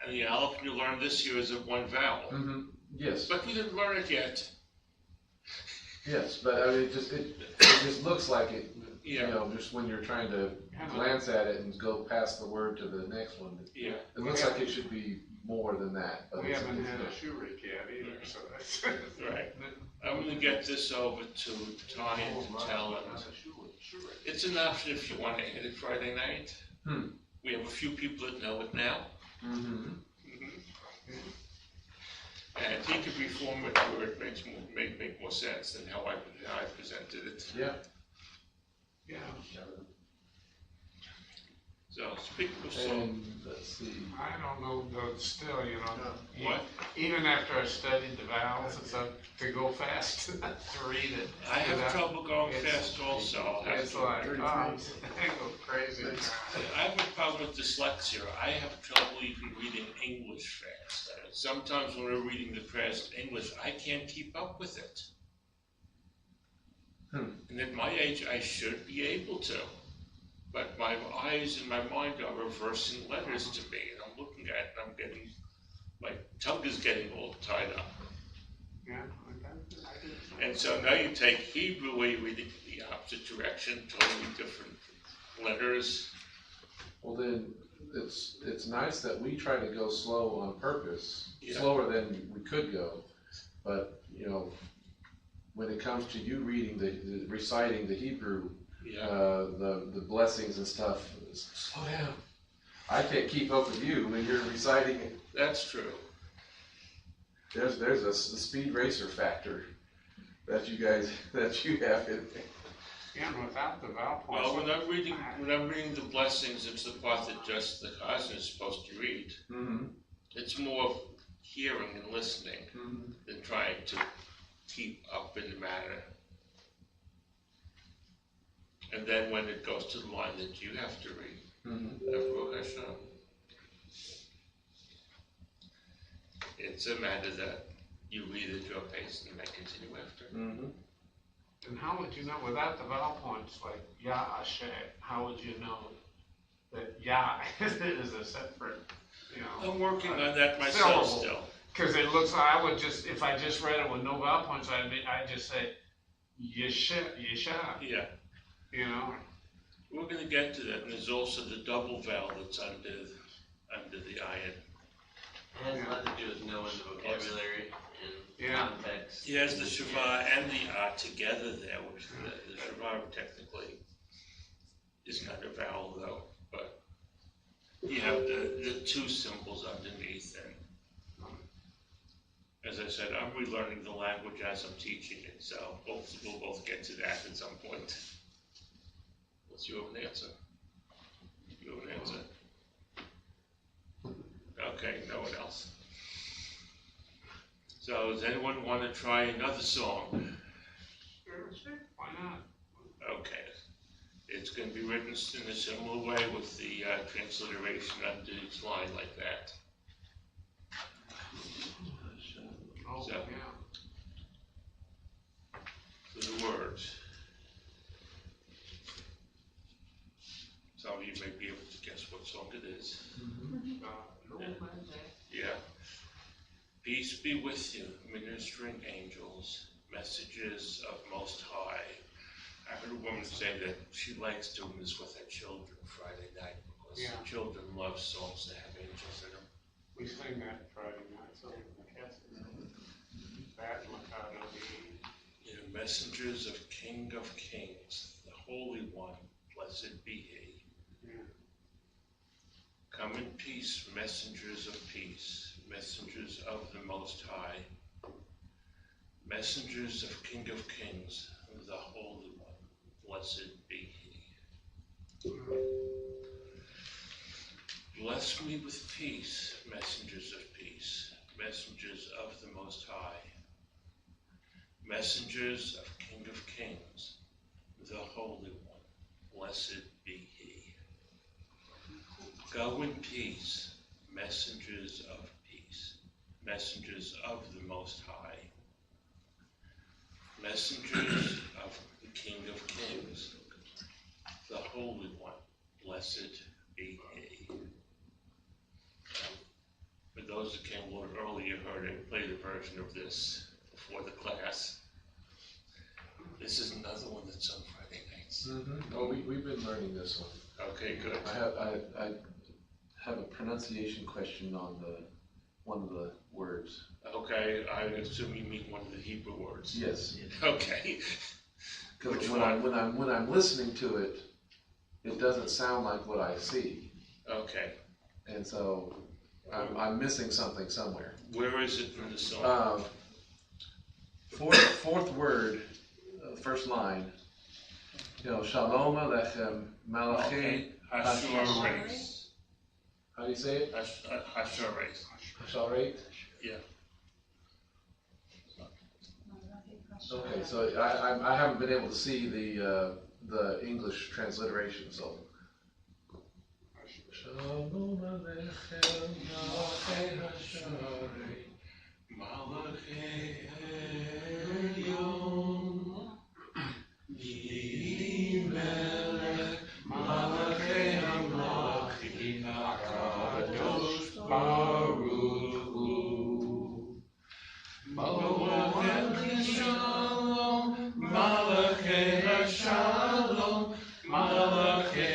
[SPEAKER 1] and the aleph you learned this year is a 1 vowel.
[SPEAKER 5] yes,
[SPEAKER 1] But we didn't learn it yet.
[SPEAKER 5] yes, but I mean, it just looks like it. You
[SPEAKER 1] Yeah.
[SPEAKER 5] know, just when you're trying to glance at it and go past the word to the next one,
[SPEAKER 1] Yeah.
[SPEAKER 5] it looks like it should be more than that. But
[SPEAKER 3] We
[SPEAKER 5] it's-
[SPEAKER 3] haven't
[SPEAKER 5] it's
[SPEAKER 3] had a
[SPEAKER 5] not.
[SPEAKER 3] Shurik yet either, so that's.
[SPEAKER 1] Right. I'm gonna get this over to Ty and to tell him. It's an option if you want to hit it Friday night. We have a few people that know it now. And he could reform it where it make more sense than how I presented it.
[SPEAKER 5] Yeah.
[SPEAKER 3] Yeah,
[SPEAKER 1] So speaking of song,
[SPEAKER 5] And let's see.
[SPEAKER 3] I don't know, though, still, you know,
[SPEAKER 1] what?
[SPEAKER 3] even after I studied the vowels and stuff, to go fast, to read it.
[SPEAKER 1] I have
[SPEAKER 3] without-
[SPEAKER 1] trouble going
[SPEAKER 3] it's-
[SPEAKER 1] fast also. I'll have
[SPEAKER 3] It's
[SPEAKER 1] to-
[SPEAKER 3] like, oh, I go crazy.
[SPEAKER 1] I have a problem with dyslexia. I have trouble even reading English fast. Sometimes when we're reading the fast English, I can't keep up with it. And at my age, I should be able to. But my eyes and my mind are reversing letters to me, and I'm looking at it, and I'm getting, my tongue is getting all tied up.
[SPEAKER 3] Yeah,
[SPEAKER 1] And so now you take Hebrew, where you read it the opposite direction, totally different letters.
[SPEAKER 5] Well, then it's nice that we try to go slow on purpose,
[SPEAKER 1] Yeah.
[SPEAKER 5] slower than we could go. But you know, when it comes to you reading the reciting the Hebrew,
[SPEAKER 1] Yeah.
[SPEAKER 5] the blessings and stuff, slow down. I can't keep up with you when you're reciting it.
[SPEAKER 1] That's true.
[SPEAKER 5] There's the speed racer factor that you have in there.
[SPEAKER 3] Yeah, and without the vowel points.
[SPEAKER 1] Well, when I'm reading the blessings, it's the part that just the Chazan is supposed to read. It's more hearing and listening than trying to keep up in the matter. And then when it goes to the line that you have to read, Baruch Hashem, it's a matter that you read at your pace and then continue after.
[SPEAKER 3] And how would you know, without the vowel points, like Yah Asher, how would you know that Yah is a separate, you know?
[SPEAKER 1] I'm working on that myself
[SPEAKER 3] syllable?
[SPEAKER 1] still.
[SPEAKER 3] Because it looks like I would just, if I just read it with no vowel points, I'd just say Yesha,
[SPEAKER 1] Yeah.
[SPEAKER 3] you know?
[SPEAKER 1] We're going to gonna get to that, and there's also the double vowel that's under the ayin.
[SPEAKER 4] It has a lot to do with knowing the vocabulary and
[SPEAKER 3] Yeah.
[SPEAKER 4] context.
[SPEAKER 1] He has the Shava and the A together there, which the Shava technically is not a vowel though, but you have the two symbols underneath, and as I said, I'm relearning the language as I'm teaching it, so we'll both get to that at some point. What's your answer? You have an answer? Okay, no one else. So does anyone want to try another song?
[SPEAKER 3] Sure, why not?
[SPEAKER 1] Okay. It's going to be written in a similar way with the transliteration under each line like that.
[SPEAKER 3] Oh,
[SPEAKER 1] So-
[SPEAKER 3] yeah.
[SPEAKER 1] So the words. Some of you may be able to guess what song it is. Yeah. Peace be with you, ministering angels, messages of Most High. I heard a woman say that she likes doing this with her children Friday night because
[SPEAKER 2] Yeah.
[SPEAKER 1] her children love songs that have angels in them.
[SPEAKER 2] We sing that Friday night, so the cats, that Mikado,
[SPEAKER 1] You know, messengers of King of Kings, the Holy One, blessed be He.
[SPEAKER 2] Yeah.
[SPEAKER 1] Come in peace, messengers of peace, messengers of the Most High, messengers of King of Kings, the Holy One, blessed be He. Bless me with peace, messengers of peace, messengers of the Most High, messengers of King of Kings, the Holy One, blessed be He. Go in peace, messengers of peace, messengers of the Most High, messengers of the King of Kings, the Holy One, blessed be He. For those that came a little earlier, heard I played a version of this before the class. This is another one that's on Friday nights.
[SPEAKER 5] Oh, we've been learning this one.
[SPEAKER 1] Okay, good.
[SPEAKER 5] I have a pronunciation question on one of the words.
[SPEAKER 1] Okay, I assume you mean one of the Hebrew words.
[SPEAKER 5] Yes,
[SPEAKER 1] Okay.
[SPEAKER 5] because
[SPEAKER 1] Which
[SPEAKER 5] when
[SPEAKER 1] one?
[SPEAKER 5] I'm listening to it, it doesn't sound like what I see,
[SPEAKER 1] Okay.
[SPEAKER 5] and so I'm missing something somewhere.
[SPEAKER 1] Where is it in the song?
[SPEAKER 5] Fourth word, first line. You know, Shalom Aleichem Malachi.
[SPEAKER 1] Hashoreis.
[SPEAKER 5] How do you say it?
[SPEAKER 1] Hashoreis.
[SPEAKER 5] Hasharet.
[SPEAKER 1] Yeah.
[SPEAKER 5] Okay, so I haven't been able to see the English transliteration, so. Shalom Aleichem Malachi Hasharet.
[SPEAKER 1] Malachi Elyon. Yimelech Malachi HaMelachim HaKadosh Baruch Hu. Malachi Shalom, Malachi Shalom, Malachi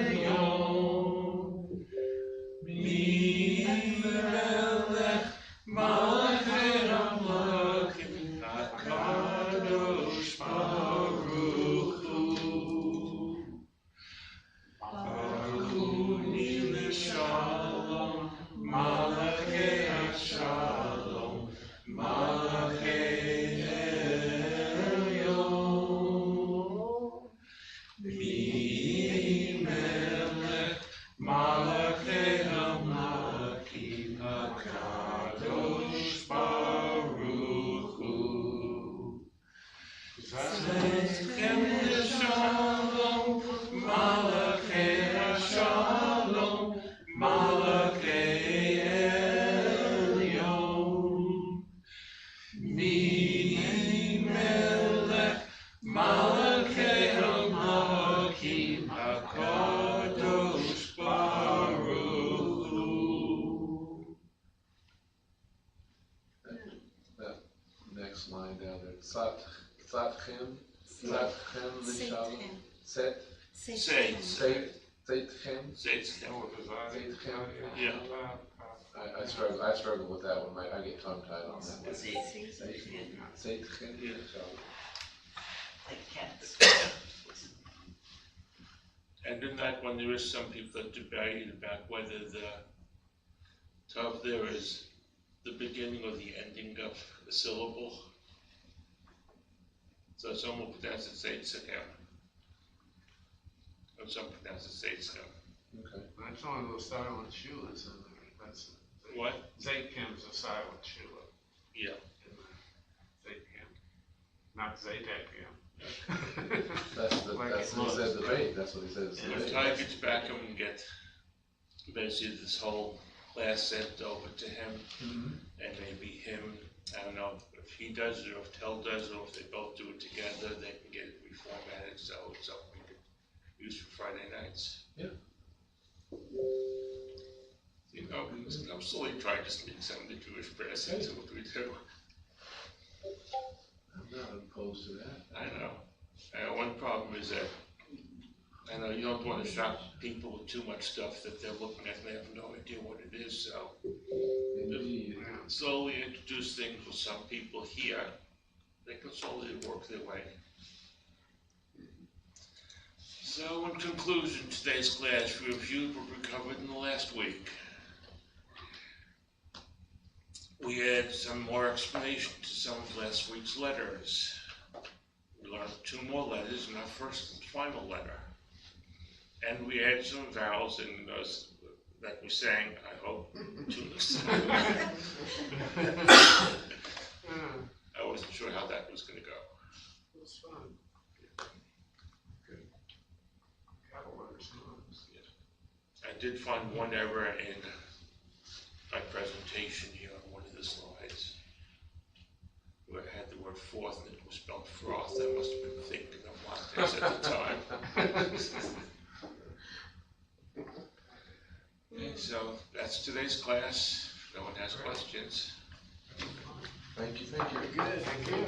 [SPEAKER 1] Elyon. Mimelech Malachi HaMelachim HaKadosh Baruch Hu. Baruch Hu Nile Shalom, Malachi Shalom, Malachi Elyon. Mimelech Malachi HaMelachim HaKadosh Baruch Hu. Tzedkem Shalom, Malachi Shalom, Malachi Elyon. Mimelech Malachi HaMelachim HaKadosh Baruch Hu.
[SPEAKER 5] That next line down there. Tzatchem Richard, Set,
[SPEAKER 1] Say,
[SPEAKER 5] Seitchen.
[SPEAKER 1] Seitchen. Yeah.
[SPEAKER 5] I struggle with that one, I get tongue tied on that one. Seitchen.
[SPEAKER 1] Yeah.
[SPEAKER 4] Like cats.
[SPEAKER 1] And in that one, there is some people that debate about whether the Tav there is the beginning or the ending of the syllable. So some will pronounce it Seitchen. And some pronounce it Seitchen.
[SPEAKER 5] Okay.
[SPEAKER 3] That's one of those silent shulas in there, that's.
[SPEAKER 1] What?
[SPEAKER 3] Zaitchem's a silent shula
[SPEAKER 1] Yeah.
[SPEAKER 3] in there. Zaitchem, not Zaytechem.
[SPEAKER 5] That's
[SPEAKER 3] Like
[SPEAKER 5] what he said debate, that's what he said. It's
[SPEAKER 1] When
[SPEAKER 5] debate.
[SPEAKER 1] Ty gets back, I'm gonna get basically this whole class sent over to him,
[SPEAKER 5] Mhm.
[SPEAKER 1] and maybe him, I don't know if he does it or if Tel does it, or if they both do it together, they can get it reformatted, so it's something we could use for Friday nights.
[SPEAKER 5] Yeah.
[SPEAKER 1] You know, I'm slowly trying to sneak some of the Jewish press into what we do.
[SPEAKER 5] I'm not opposed to that.
[SPEAKER 1] I know. One problem is that, I know you don't want to shock people with too much stuff that they're looking at and they have no idea what it is, so
[SPEAKER 5] Indeed.
[SPEAKER 1] slowly introduce things with some people here, they can slowly work their way. So in conclusion, today's class reviewed what we covered in the last week. We had some more explanation to some of last week's letters. We learned 2 more letters in our first and final letter. And we had some vowels in those that we sang, I hope, tuneless. I wasn't sure how that was going to go.
[SPEAKER 3] It's fun. Good. Gotta learn songs.
[SPEAKER 1] I did find one error in my presentation here on one of the slides, where I had the word fourth and it was spelled froth. I must have been thinking of lattes at the time. Okay, so that's today's class. If no one has questions.
[SPEAKER 5] Thank you, thank you.
[SPEAKER 9] Good.